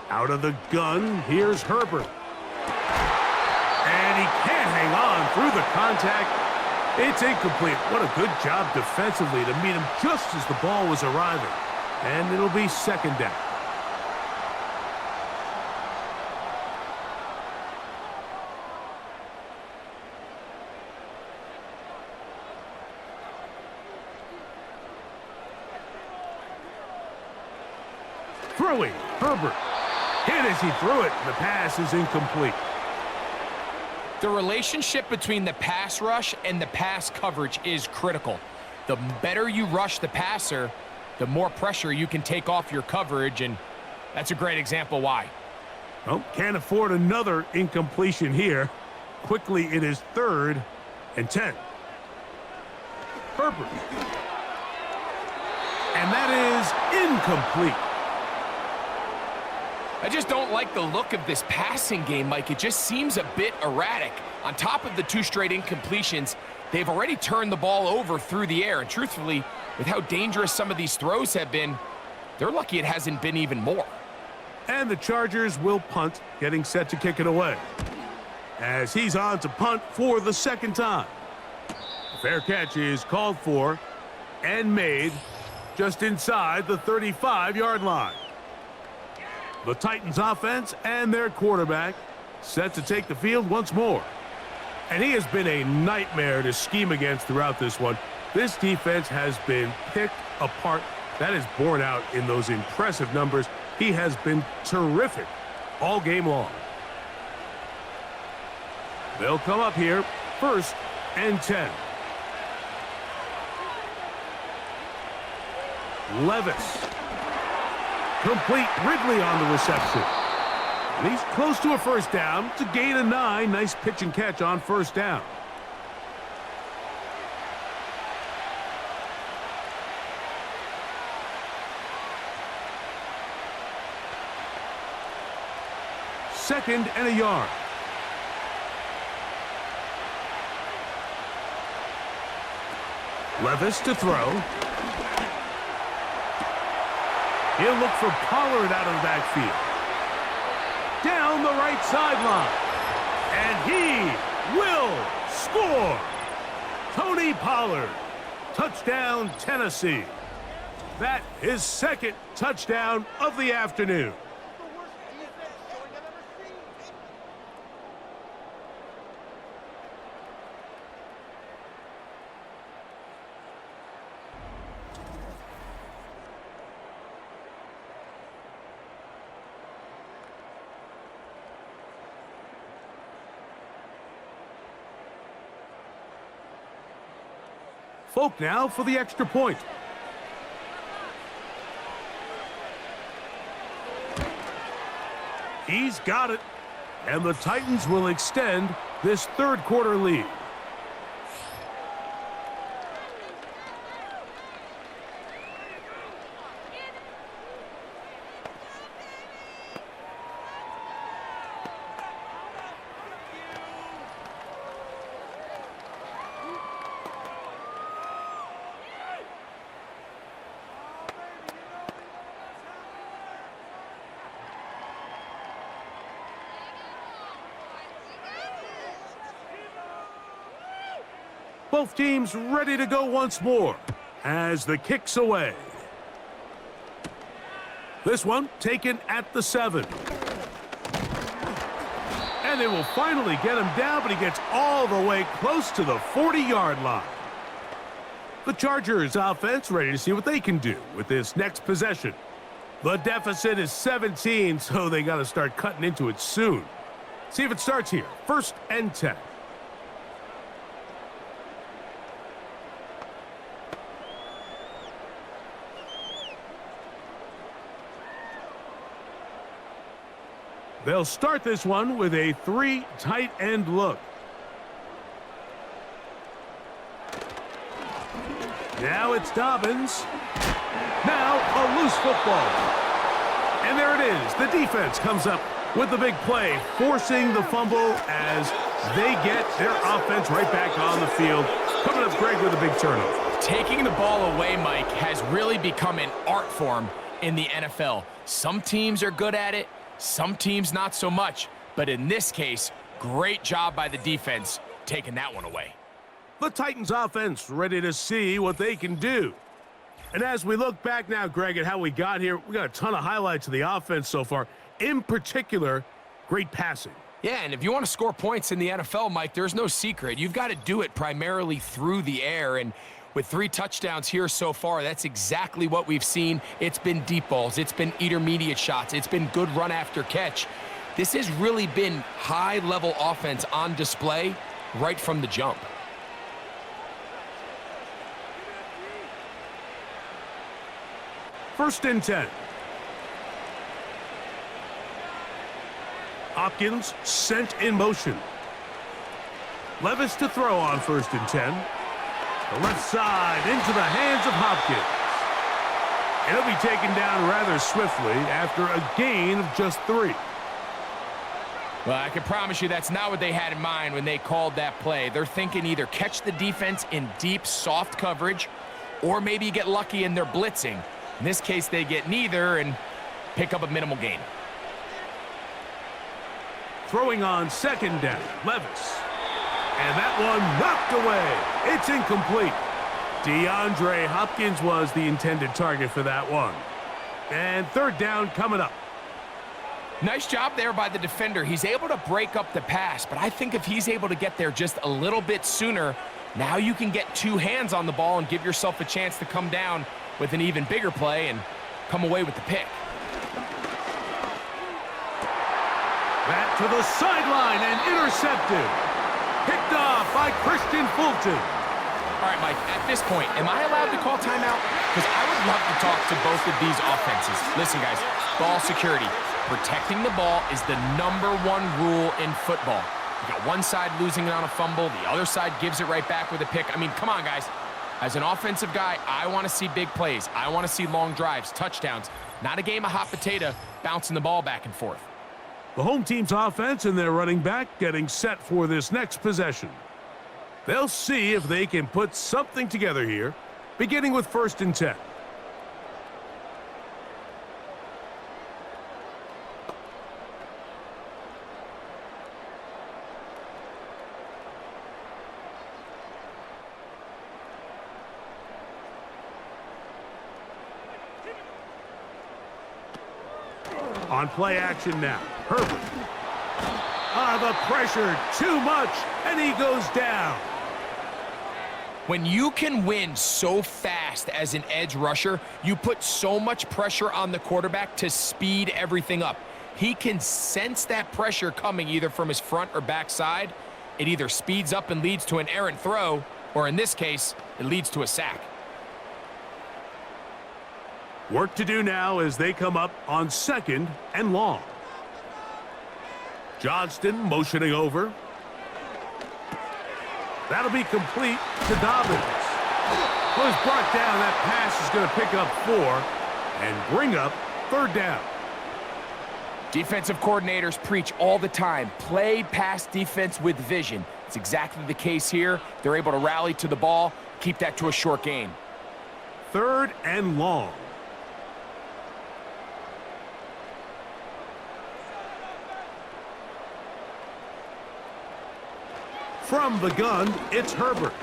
S2: Out of the gun, here's Herbert. And he can't hang on through the contact. It's incomplete. What a good job defensively to meet him just as the ball was arriving. And it'll be 2nd down. Throwing, Herbert. Hit as he threw it. The pass is incomplete.
S3: The relationship between the pass rush and the pass coverage is critical. The better you rush the passer, the more pressure you can take off your coverage, and that's a great example why.
S2: Well, can't afford another incompletion here. Quickly, it is 3rd and 10. Herbert. And that is incomplete.
S3: I just don't like the look of this passing game, Mike. It just seems a bit erratic. On top of the 2 straight incompletions, they've already turned the ball over through the air. And truthfully, with how dangerous some of these throws have been, they're lucky it hasn't been even more.
S2: And the Chargers will punt, getting set to kick it away. As he's on to punt for the 2nd time. A fair catch is called for and made just inside the 35-yard line. The Titans offense and their quarterback set to take the field once more. And he has been a nightmare to scheme against throughout this one. This defense has been picked apart. That is borne out in those impressive numbers. He has been terrific all game long. They'll come up here, 1st and 10. Levis. Complete. Ridley on the reception. And he's close to a 1st down. It's a gain of 9. Nice pitch and catch on 1st down. Second and a yard. Levis to throw. He'll look for Pollard out of the backfield. Down the right sideline. And he will score. Tony Pollard. Touchdown, Tennessee. That is 2nd touchdown of the afternoon. Folk now for the extra point. He's got it. And the Titans will extend this 3rd quarter lead. Both teams ready to go once more as the kick's away. This one taken at the 7. And they will finally get him down, but he gets all the way close to the 40-yard line. The Chargers offense ready to see what they can do with this next possession. The deficit is 17, so they got to start cutting into it soon. See if it starts here. 1st and 10. They'll start this one with a 3 tight end look. Now it's Dobbins. Now a loose football. And there it is. The defense comes up with the big play, forcing the fumble as they get their offense right back on the field. Coming up, Greg, with a big turnover.
S3: Taking the ball away, Mike, has really become an art form in the NFL. Some teams are good at it, some teams not so much. But in this case, great job by the defense taking that one away.
S2: The Titans offense ready to see what they can do. And as we look back now, Greg, at how we got here, we got a ton of highlights of the offense so far. In particular, great passing.
S3: Yeah, and if you want to score points in the NFL, Mike, there's no secret. You've got to do it primarily through the air. And with 3 touchdowns here so far, that's exactly what we've seen. It's been deep balls. It's been intermediate shots. It's been good run after catch. This has really been high-level offense on display right from the jump.
S2: First and 10. Hopkins sent in motion. Levis to throw on 1st and 10. The left side into the hands of Hopkins. He'll be taken down rather swiftly after a gain of just 3.
S3: Well, I can promise you that's not what they had in mind when they called that play. They're thinking either catch the defense in deep, soft coverage, or maybe get lucky in their blitzing. In this case, they get neither and pick up a minimal gain.
S2: Throwing on 2nd down, Levis. And that one knocked away. It's incomplete. DeAndre Hopkins was the intended target for that one. And 3rd down coming up.
S3: Nice job there by the defender. He's able to break up the pass, but I think if he's able to get there just a little bit sooner, now you can get 2 hands on the ball and give yourself a chance to come down with an even bigger play and come away with the pick.
S2: That to the sideline and intercepted. Picked off by Christian Fulton.
S3: All right, Mike, at this point, am I allowed to call timeout? Because I would love to talk to both of these offenses. Listen, guys, ball security. Protecting the ball is the #1 rule in football. You got one side losing it on a fumble, the other side gives it right back with a pick. I mean, come on, guys. As an offensive guy, I want to see big plays. I want to see long drives, touchdowns, not a game of hot potato bouncing the ball back and forth.
S2: The home team's offense and their running back getting set for this next possession. They'll see if they can put something together here, beginning with 1st and 10. On play action now, Herbert. The pressure, too much, and he goes down.
S3: When you can win so fast as an edge rusher, you put so much pressure on the quarterback to speed everything up. He can sense that pressure coming either from his front or back side. It either speeds up and leads to an errant throw, or in this case, it leads to a sack.
S2: Work to do now as they come up on 2nd and long. Johnston motioning over. That'll be complete to Dobbins. Was brought down. That pass is going to pick up 4 and bring up 3rd down.
S3: Defensive coordinators preach all the time, play pass defense with vision. It's exactly the case here. They're able to rally to the ball, keep that to a short gain.
S2: 3rd and long. From the gun, it's Herbert.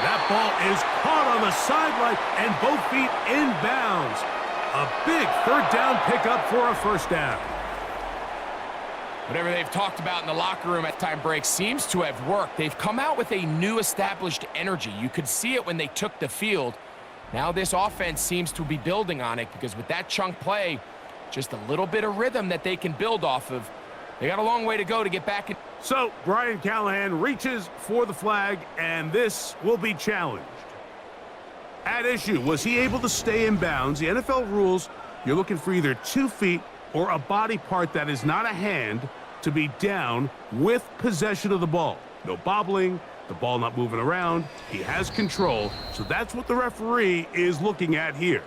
S2: That ball is caught on the sideline and both feet inbounds. A big third down pickup for a first down.
S3: Whatever they've talked about in the locker room at time break seems to have worked. They've come out with a new established energy. You could see it when they took the field. Now this offense seems to be building on it because with that chunk play, just a little bit of rhythm that they can build off of. They got a long way to go to get back in.
S2: So Brian Callahan reaches for the flag, and this will be challenged. At issue, was he able to stay in bounds? The NFL rules, you're looking for either 2 feet or a body part that is not a hand to be down with possession of the ball. No bobbling, the ball not moving around. He has control, so that's what the referee is looking at here.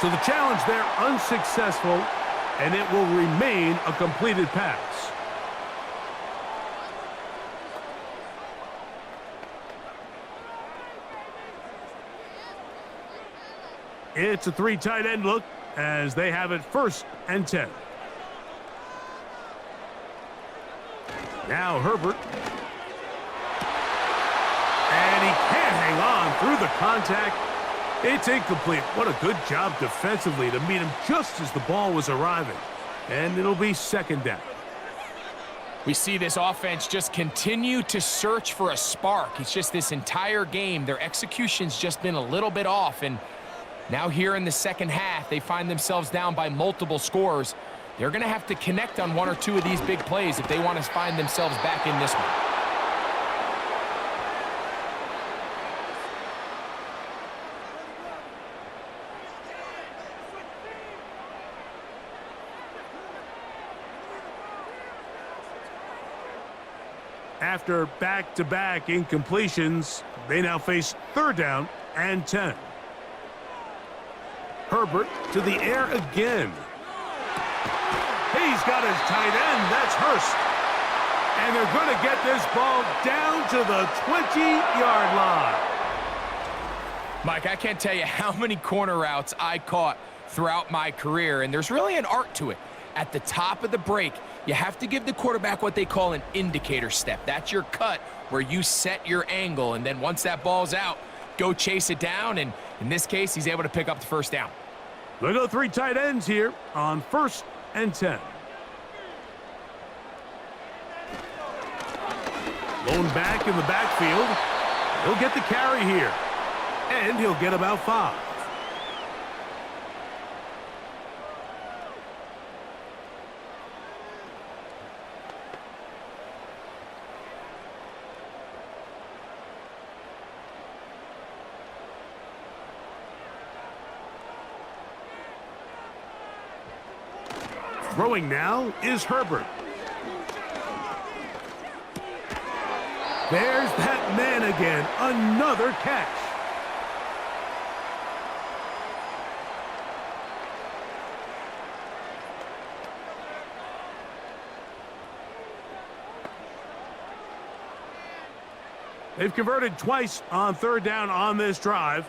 S2: So the challenge there unsuccessful, and it will remain a completed pass. It's a 3 tight end look as they have it 1st and 10. Now Herbert. And he can't hang on through the contact. It's incomplete. What a good job defensively to meet him just as the ball was arriving. And it'll be 2nd down.
S3: We see this offense just continue to search for a spark. It's just this entire game, their execution's just been a little bit off. And now here in the second half, they find themselves down by multiple scores. They're going to have to connect on 1 or 2 of these big plays if they want to find themselves back in this one.
S2: After back-to-back incompletions, they now face 3rd down and 10. Herbert to the air again. He's got his tight end. That's Hurst. And they're going to get this ball down to the 20-yard line.
S3: Mike, I can't tell you how many corner routes I caught throughout my career, and there's really an art to it. At the top of the break, you have to give the quarterback what they call an indicator step. That's your cut where you set your angle, and then once that ball's out, go chase it down, and in this case, he's able to pick up the 1st down.
S2: They go 3 tight ends here on 1st and 10. Lone back in the backfield. He'll get the carry here, and he'll get about 5. Throwing now is Herbert. There's that man again. Another catch. They've converted twice on 3rd down on this drive.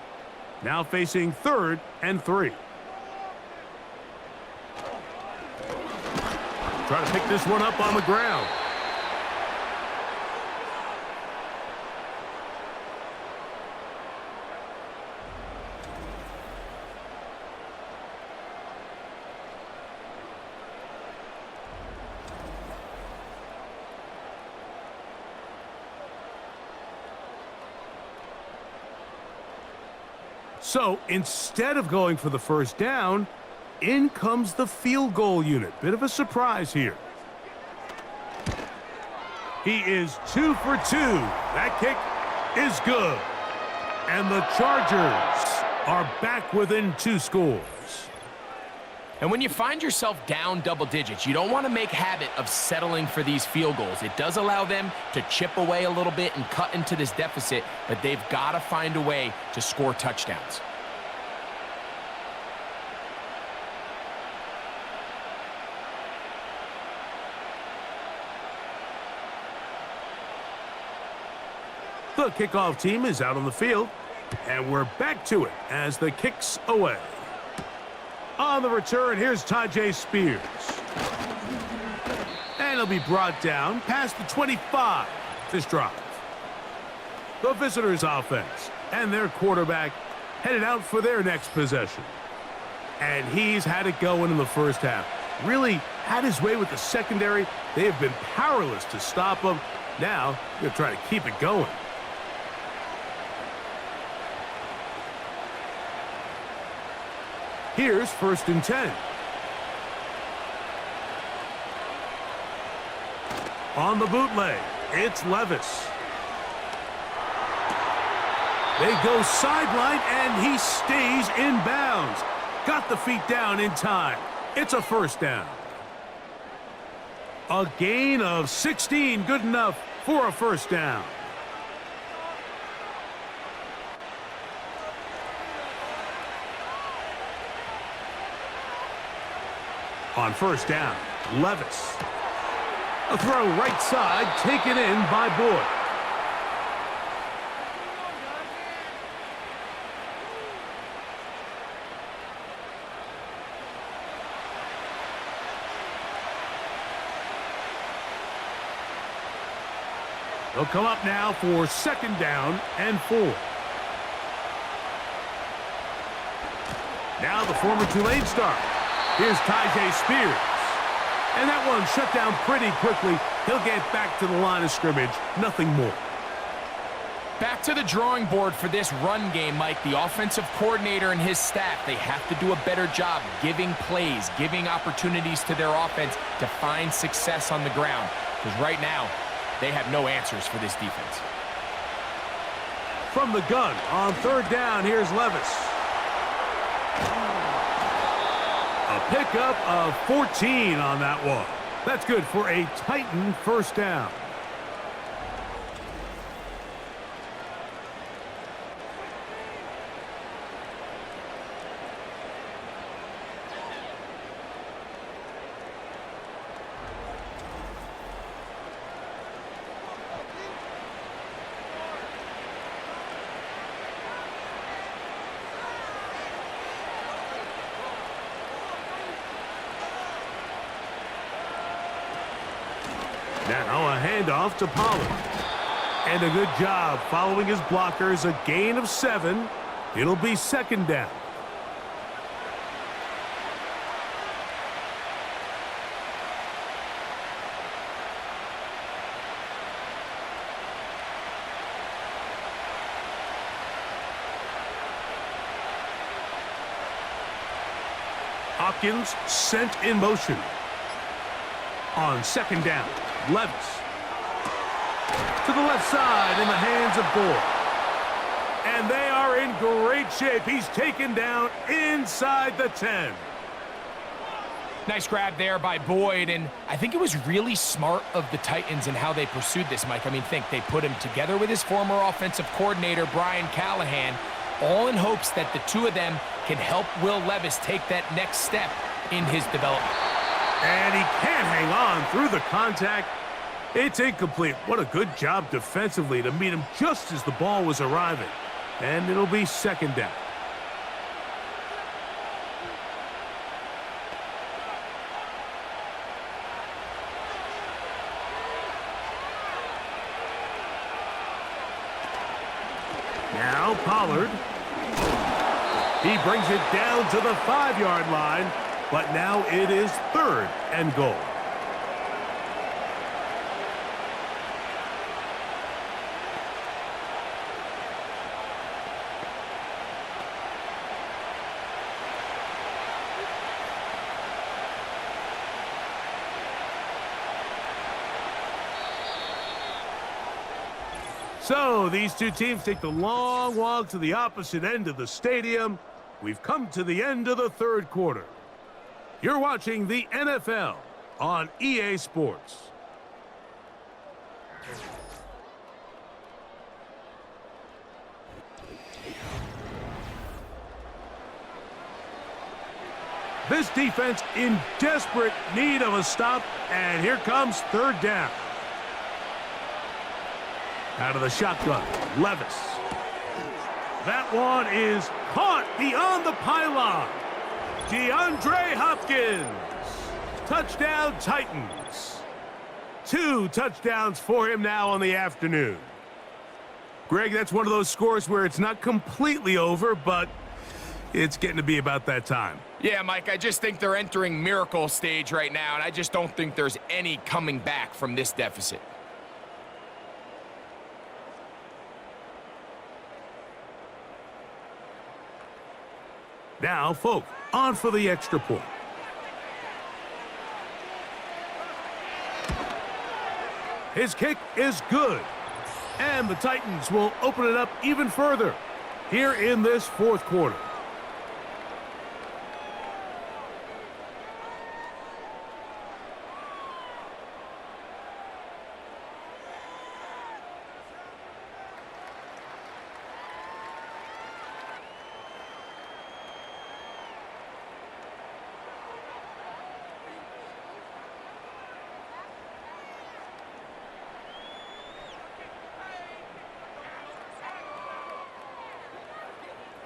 S2: Now facing 3rd and 3. Try to pick this one up on the ground. So instead of going for the 1st down, in comes the field goal unit. Bit of a surprise here. He is 2 for 2. That kick is good. And the Chargers are back within 2 scores.
S3: And when you find yourself down double digits, you don't want to make habit of settling for these field goals. It does allow them to chip away a little bit and cut into this deficit, but they've got to find a way to score touchdowns.
S2: The kickoff team is out on the field, and we're back to it as the kick's away. On the return, here's Tajay Spears. he'll be brought down past the 25 this drive. The visitors' offense and their quarterback headed out for their next possession. And he's had it going in the first half. Really had his way with the secondary. They have been powerless to stop him. Now, they're trying to keep it going. Here's 1st and 10. On the bootleg, it's Levis. They go sideline, and he stays in bounds. Got the feet down in time. It's a 1st down. A gain of 16, good enough for a 1st down. On 1st down, Levis. A throw right side, taken in by Boyd. They'll come up now for 2nd down and 4. Now the former Tulane star. Here's Tyjae Spears. And that one shut down pretty quickly. He'll get back to the line of scrimmage. Nothing more.
S3: Back to the drawing board for this run game, Mike. The offensive coordinator and his staff, they have to do a better job giving plays, giving opportunities to their offense to find success on the ground. Because right now, they have no answers for this defense.
S2: From the gun on 3rd down, here's Levis. A pickup of 14 on that one. That's good for a Titan 1st down. Now a handoff to Pollard. And a good job following his blockers. A gain of 7. It'll be 2nd down. Hopkins sent in motion. On 2nd down, Levis. To the left side in the hands of Boyd. And they are in great shape. He's taken down inside the 10.
S3: Nice grab there by Boyd, and I think it was really smart of the Titans and how they pursued this, Mike. I mean, think they put him together with his former offensive coordinator, Brian Callahan, all in hopes that the two of them can help Will Levis take that next step in his development.
S2: And he can't hang on through the contact. It's incomplete. What a good job defensively to meet him just as the ball was arriving. And it'll be 2nd down. Now Pollard. He brings it down to the 5-yard line, but now it is 3rd and goal. So these two teams take the long walk to the opposite end of the stadium. We've come to the end of the 3rd quarter. You're watching the NFL on EA Sports. This defense in desperate need of a stop, and here comes 3rd down. Out of the shotgun, Levis. That one is caught beyond the pylon. DeAndre Hopkins. Touchdown, Titans. 2 touchdowns for him now on the afternoon. Greg, that's one of those scores where it's not completely over, but it's getting to be about that time.
S3: Yeah, Mike, I just think they're entering miracle stage right now, and I just don't think there's any coming back from this deficit.
S2: Now, Folk, on for the extra point. His kick is good. And the Titans will open it up even further here in this fourth quarter.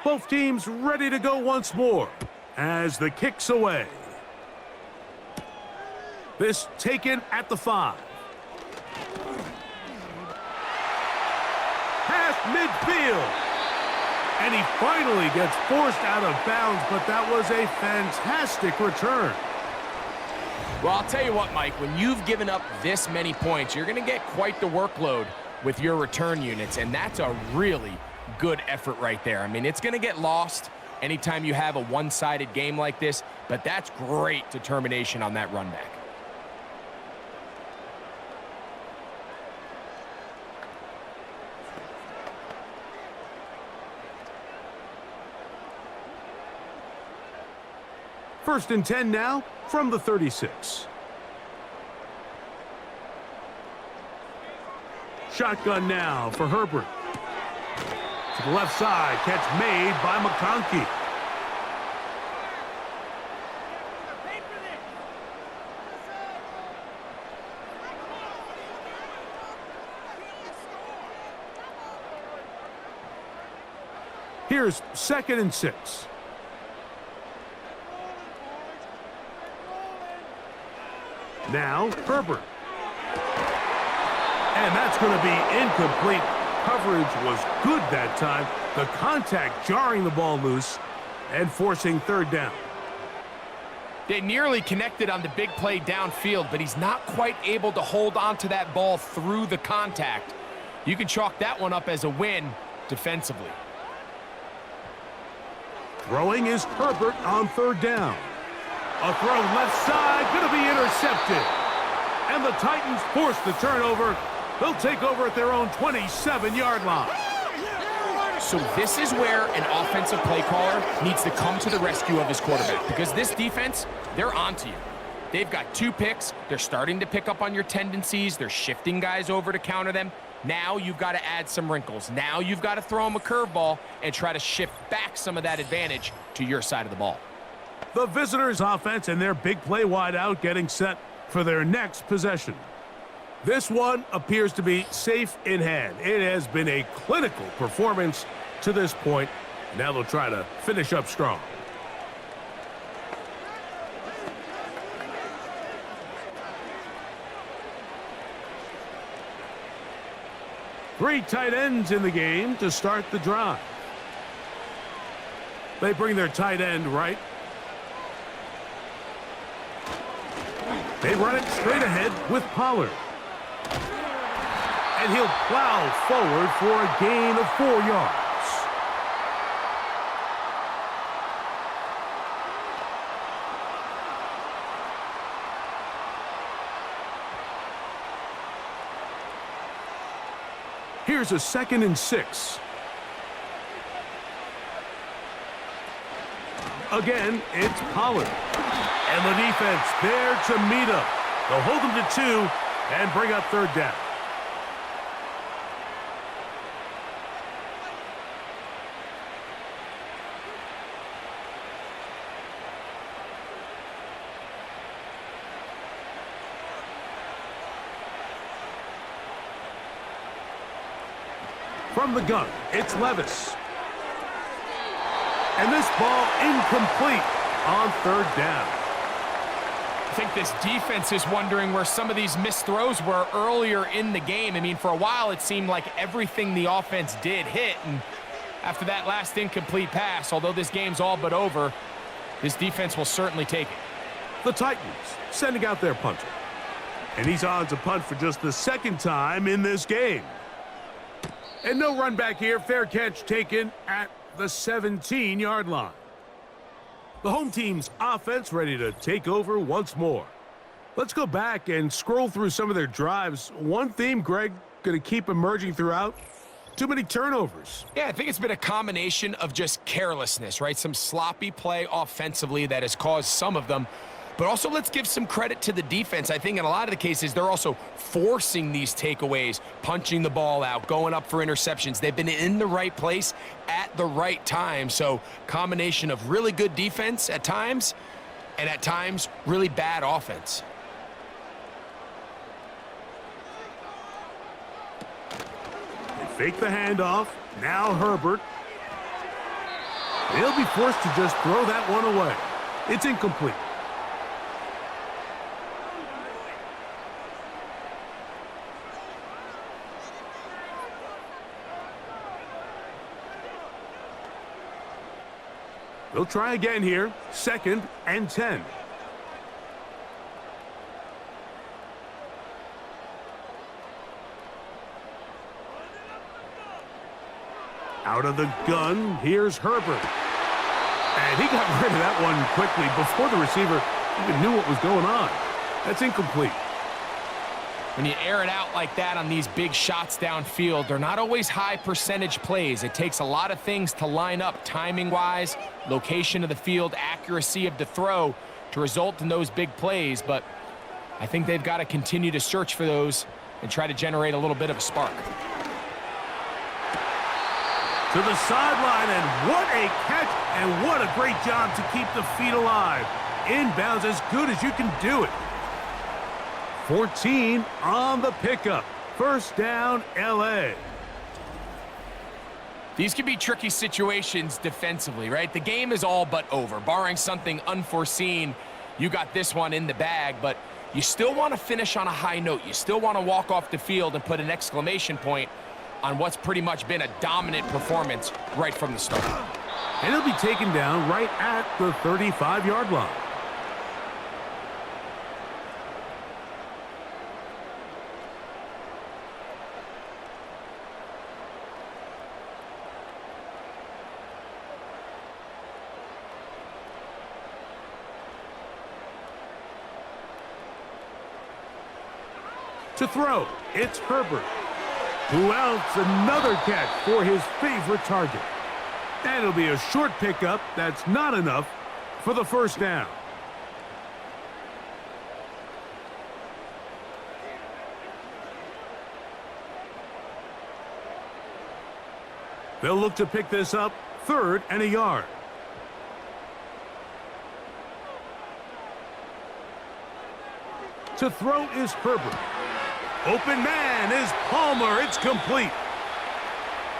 S2: Both teams ready to go once more as the kick's away. This taken at the 5. Past midfield. And he finally gets forced out of bounds, but that was a fantastic return.
S3: Well, I'll tell you what, Mike, when you've given up this many points, you're going to get quite the workload with your return units, and that's a really good effort right there. I mean, it's going to get lost anytime you have a one-sided game like this, but that's great determination on that run back.
S2: First and 10 now from the 36. Shotgun now for Herbert. To the left side, catch made by McConkey. Here's 2nd and 6. Now, Herbert. And that's going to be incomplete. Coverage was good that time. The contact jarring the ball loose and forcing 3rd down.
S3: They nearly connected on the big play downfield, but he's not quite able to hold on to that ball through the contact. You can chalk that one up as a win defensively.
S2: Throwing is Herbert on 3rd down. A throw left side, going to be intercepted. And the Titans force the turnover. They'll take over at their own 27-yard line.
S3: So this is where an offensive play caller needs to come to the rescue of his quarterback, because this defense, they're onto you. They've got 2 picks. They're starting to pick up on your tendencies. They're shifting guys over to counter them. Now you've got to add some wrinkles. Now you've got to throw them a curveball and try to shift back some of that advantage to your side of the ball.
S2: The visitors' offense and their big play wideout getting set for their next possession. This one appears to be safe in hand. It has been a clinical performance to this point. Now they'll try to finish up strong. Three tight ends in the game to start the drive. They bring their tight end right. They run it straight ahead with Pollard. And he'll plow forward for a gain of 4 yards. Here's a 2nd and 6. Again, it's Pollard. And the defense there to meet him. They'll hold him to 2 and bring up 3rd down. From the gun, it's Levis. And this ball incomplete on 3rd down.
S3: I think this defense is wondering where some of these missed throws were earlier in the game. I mean, for a while, it seemed like everything the offense did hit, and after that last incomplete pass, although this game's all but over, this defense will certainly take it.
S2: The Titans sending out their punter. And he's on to punt for just the second time in this game. And no run back here. Fair catch taken at the 17-yard line. The home team's offense ready to take over once more. Let's go back and scroll through some of their drives. One theme, Greg, going to keep emerging throughout. Too many turnovers.
S3: Yeah, I think it's been a combination of just carelessness, right? Some sloppy play offensively that has caused some of them. But also, let's give some credit to the defense. I think in a lot of the cases, they're also forcing these takeaways, punching the ball out, going up for interceptions. They've been in the right place at the right time. So, combination of really good defense at times, and at times, really bad offense.
S2: They fake the handoff. Now Herbert. They'll be forced to just throw that one away. It's incomplete. They'll try again here. 2nd and 10. Out of the gun, here's Herbert. And he got rid of that one quickly before the receiver even knew what was going on. That's incomplete.
S3: When you air it out like that on these big shots downfield, they're not always high percentage plays. It takes a lot of things to line up timing-wise, location of the field, accuracy of the throw to result in those big plays. But I think they've got to continue to search for those and try to generate a little bit of a spark.
S2: To the sideline, and what a catch, and what a great job to keep the feet alive. Inbounds as good as you can do it. 14 on the pickup. First down, L.A.
S3: These can be tricky situations defensively, right? The game is all but over. Barring something unforeseen, you got this one in the bag, but you still want to finish on a high note. You still want to walk off the field and put an exclamation point on what's pretty much been a dominant performance right from the start.
S2: And he'll be taken down right at the 35-yard line. To throw, it's Herbert. Who else? Another catch for his favorite target. And it'll be a short pickup. That's not enough for the first down. They'll look to pick this up, 3rd and a yard. To throw is Herbert. Open man is Palmer. It's complete.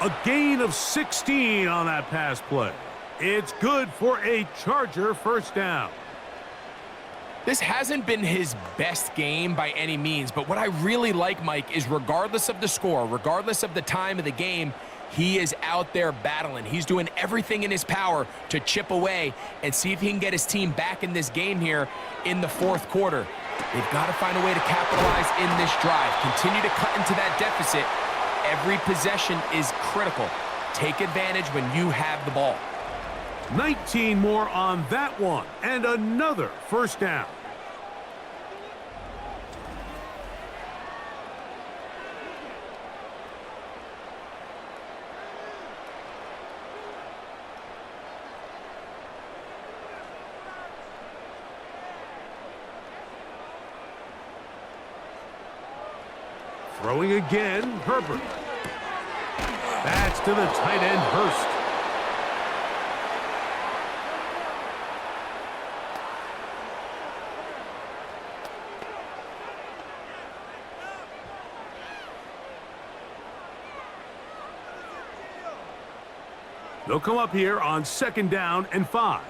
S2: A gain of 16 on that pass play. It's good for a Charger first down.
S3: This hasn't been his best game by any means, but what I really like, Mike, is regardless of the score, regardless of the time of the game, he is out there battling. He's doing everything in his power to chip away and see if he can get his team back in this game here in the 4th quarter. They've got to find a way to capitalize in this drive. Continue to cut into that deficit. Every possession is critical. Take advantage when you have the ball.
S2: 19 more on that one, and another first down. Throwing again, Herbert. That's to the tight end, Hurst. They'll come up here on 2nd down and 5.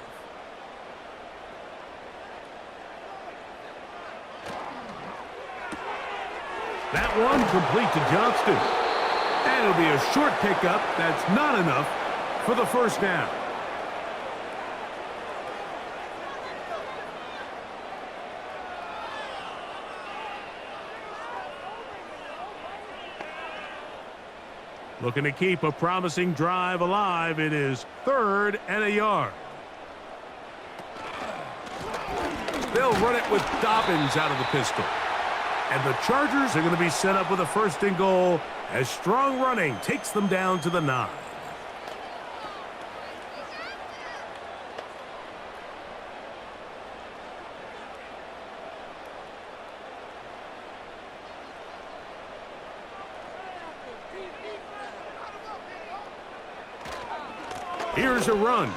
S2: That one complete to Johnston. And it'll be a short pickup that's not enough for the first down. Looking to keep a promising drive alive. It is 3rd and a yard. They'll run it with Dobbins out of the pistol. And the Chargers are going to be set up with a 1st and goal as strong running takes them down to the 9. Here's a run.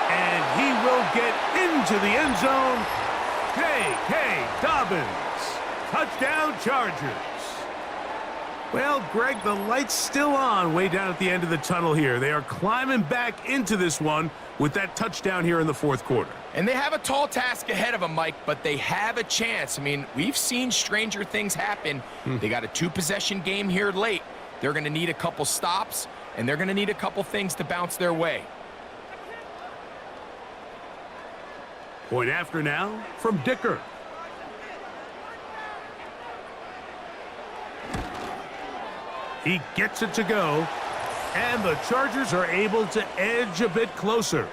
S2: And he will get into the end zone. J.K. Dobbins. Touchdown, Chargers. Well, Greg, the light's still on way down at the end of the tunnel here. They are climbing back into this one with that touchdown here in the 4th quarter.
S3: And they have a tall task ahead of them, Mike, but they have a chance. I mean, we've seen stranger things happen. They got a 2-possession game here late. They're going to need a couple stops, and they're going to need a couple things to bounce their way.
S2: Point after now from Dicker. He gets it to go, and the Chargers are able to edge a bit closer.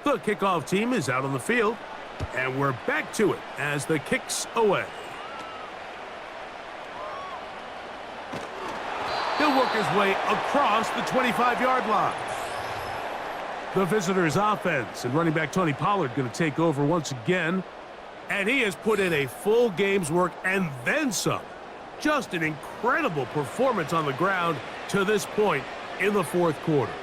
S2: The kickoff team is out on the field, and we're back to it as the kick's away. He'll work his way across the 25-yard line. The visitors' offense and running back Tony Pollard going to take over once again, and he has put in a full game's work and then some. Just an incredible performance on the ground to this point in the 4th quarter.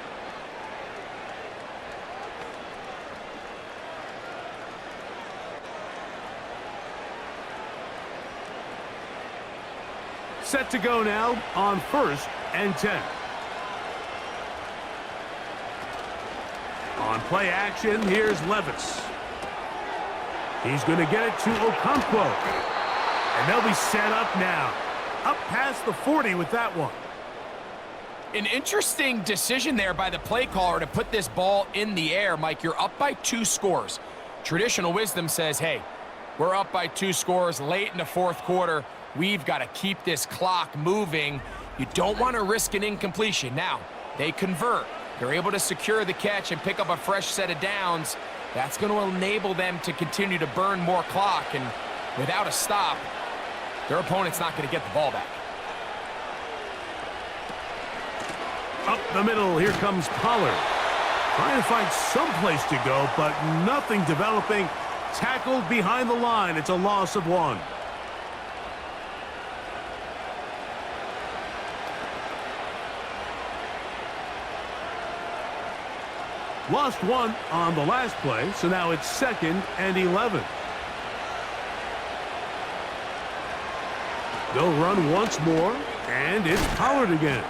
S2: Set to go now on 1st and 10. On play action, here's Levis. He's going to get it to Okonkwo. And they'll be set up now. Up past the 40 with that one.
S3: An interesting decision there by the play caller to put this ball in the air. Mike, you're up by 2 scores. Traditional wisdom says, hey, we're up by 2 scores late in the 4th quarter. We've got to keep this clock moving. You don't want to risk an incompletion. Now, they convert. They're able to secure the catch and pick up a fresh set of downs. That's going to enable them to continue to burn more clock. And without a stop, their opponent's not going to get the ball back.
S2: Up the middle, here comes Pollard. Trying to find some place to go, but nothing developing. Tackled behind the line. It's a loss of 1. Lost 1 on the last play, so now it's 2nd and 11. They'll run once more, and it's Pollard again.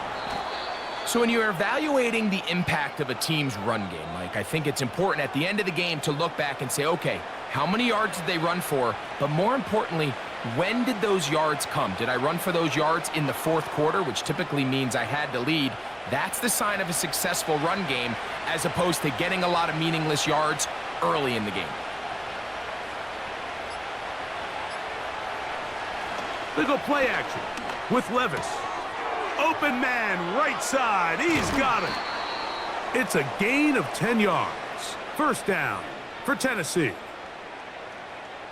S3: So when you're evaluating the impact of a team's run game, Mike, I think it's important at the end of the game to look back and say, okay, how many yards did they run for? But more importantly, when did those yards come? Did I run for those yards in the 4th quarter, which typically means I had to lead? That's the sign of a successful run game, as opposed to getting a lot of meaningless yards early in the game.
S2: They go play action with Levis. Open man, right side. He's got it. It's a gain of 10 yards. 1st down for Tennessee.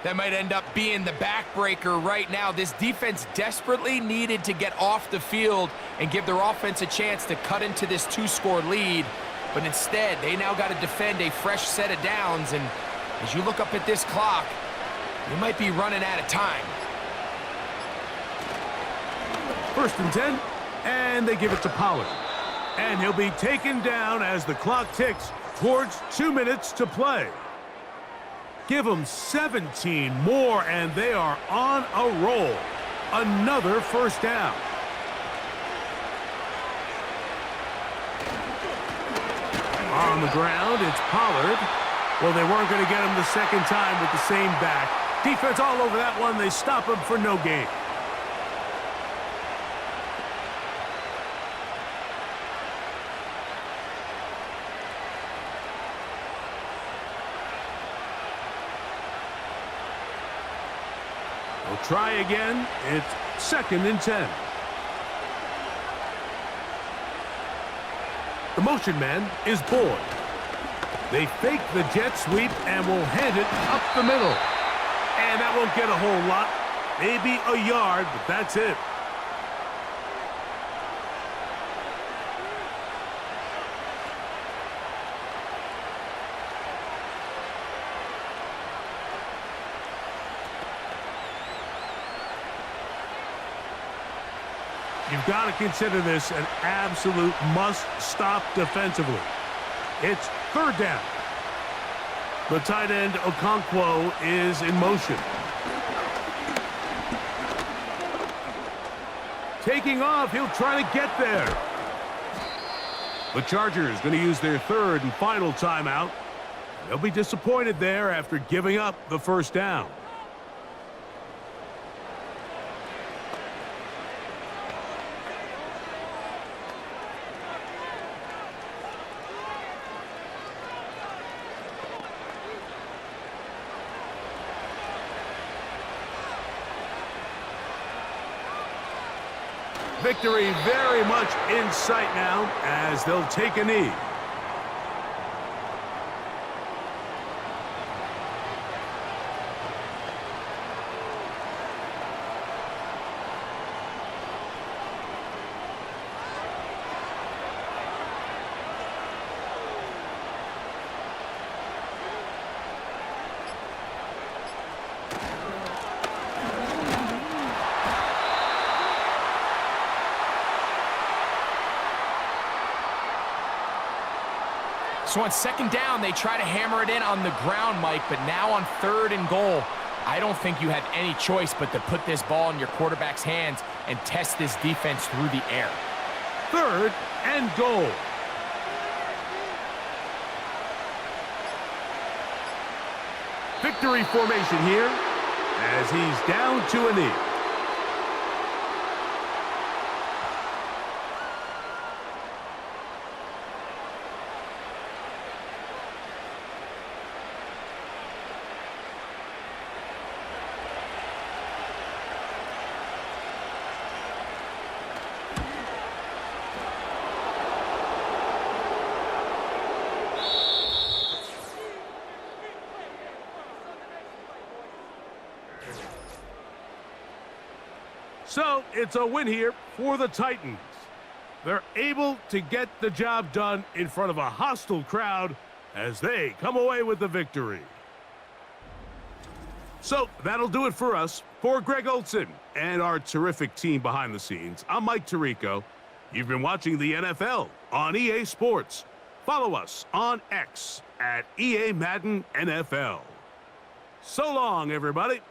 S3: That might end up being the backbreaker right now. This defense desperately needed to get off the field and give their offense a chance to cut into this 2-score lead. But instead, they now got to defend a fresh set of downs. And as you look up at this clock, you might be running out of time.
S2: First and 10, and they give it to Pollard. And he'll be taken down as the clock ticks towards 2 minutes to play. Give them 17 more, and they are on a roll. Another first down. On the ground, it's Pollard. Well, they weren't going to get him the second time with the same back. Defense all over that one. They stop him for no gain. We'll try again. It's second and 10. The motion man is Boyd. They fake the jet sweep and will hand it up the middle. And that won't get a whole lot. Maybe a yard, but that's it. You've got to consider this an absolute must-stop defensively. It's third down. The tight end, Okonkwo, is in motion. Taking off, he'll try to get there. The Chargers going to use their third and final timeout. They'll be disappointed there after giving up the first down. Victory very much in sight now as they'll take a knee.
S3: So on second down, they try to hammer it in on the ground, Mike, but now on third and goal, I don't think you have any choice but to put this ball in your quarterback's hands and test this defense through the air.
S2: Third and goal. Victory formation here as he's down to a knee. So, it's a win here for the Titans. They're able to get the job done in front of a hostile crowd as they come away with the victory. So, that'll do it for us. For Greg Olson and our terrific team behind the scenes, I'm Mike Tirico. You've been watching the NFL on EA Sports. Follow us on X at EA Madden NFL. So long, everybody.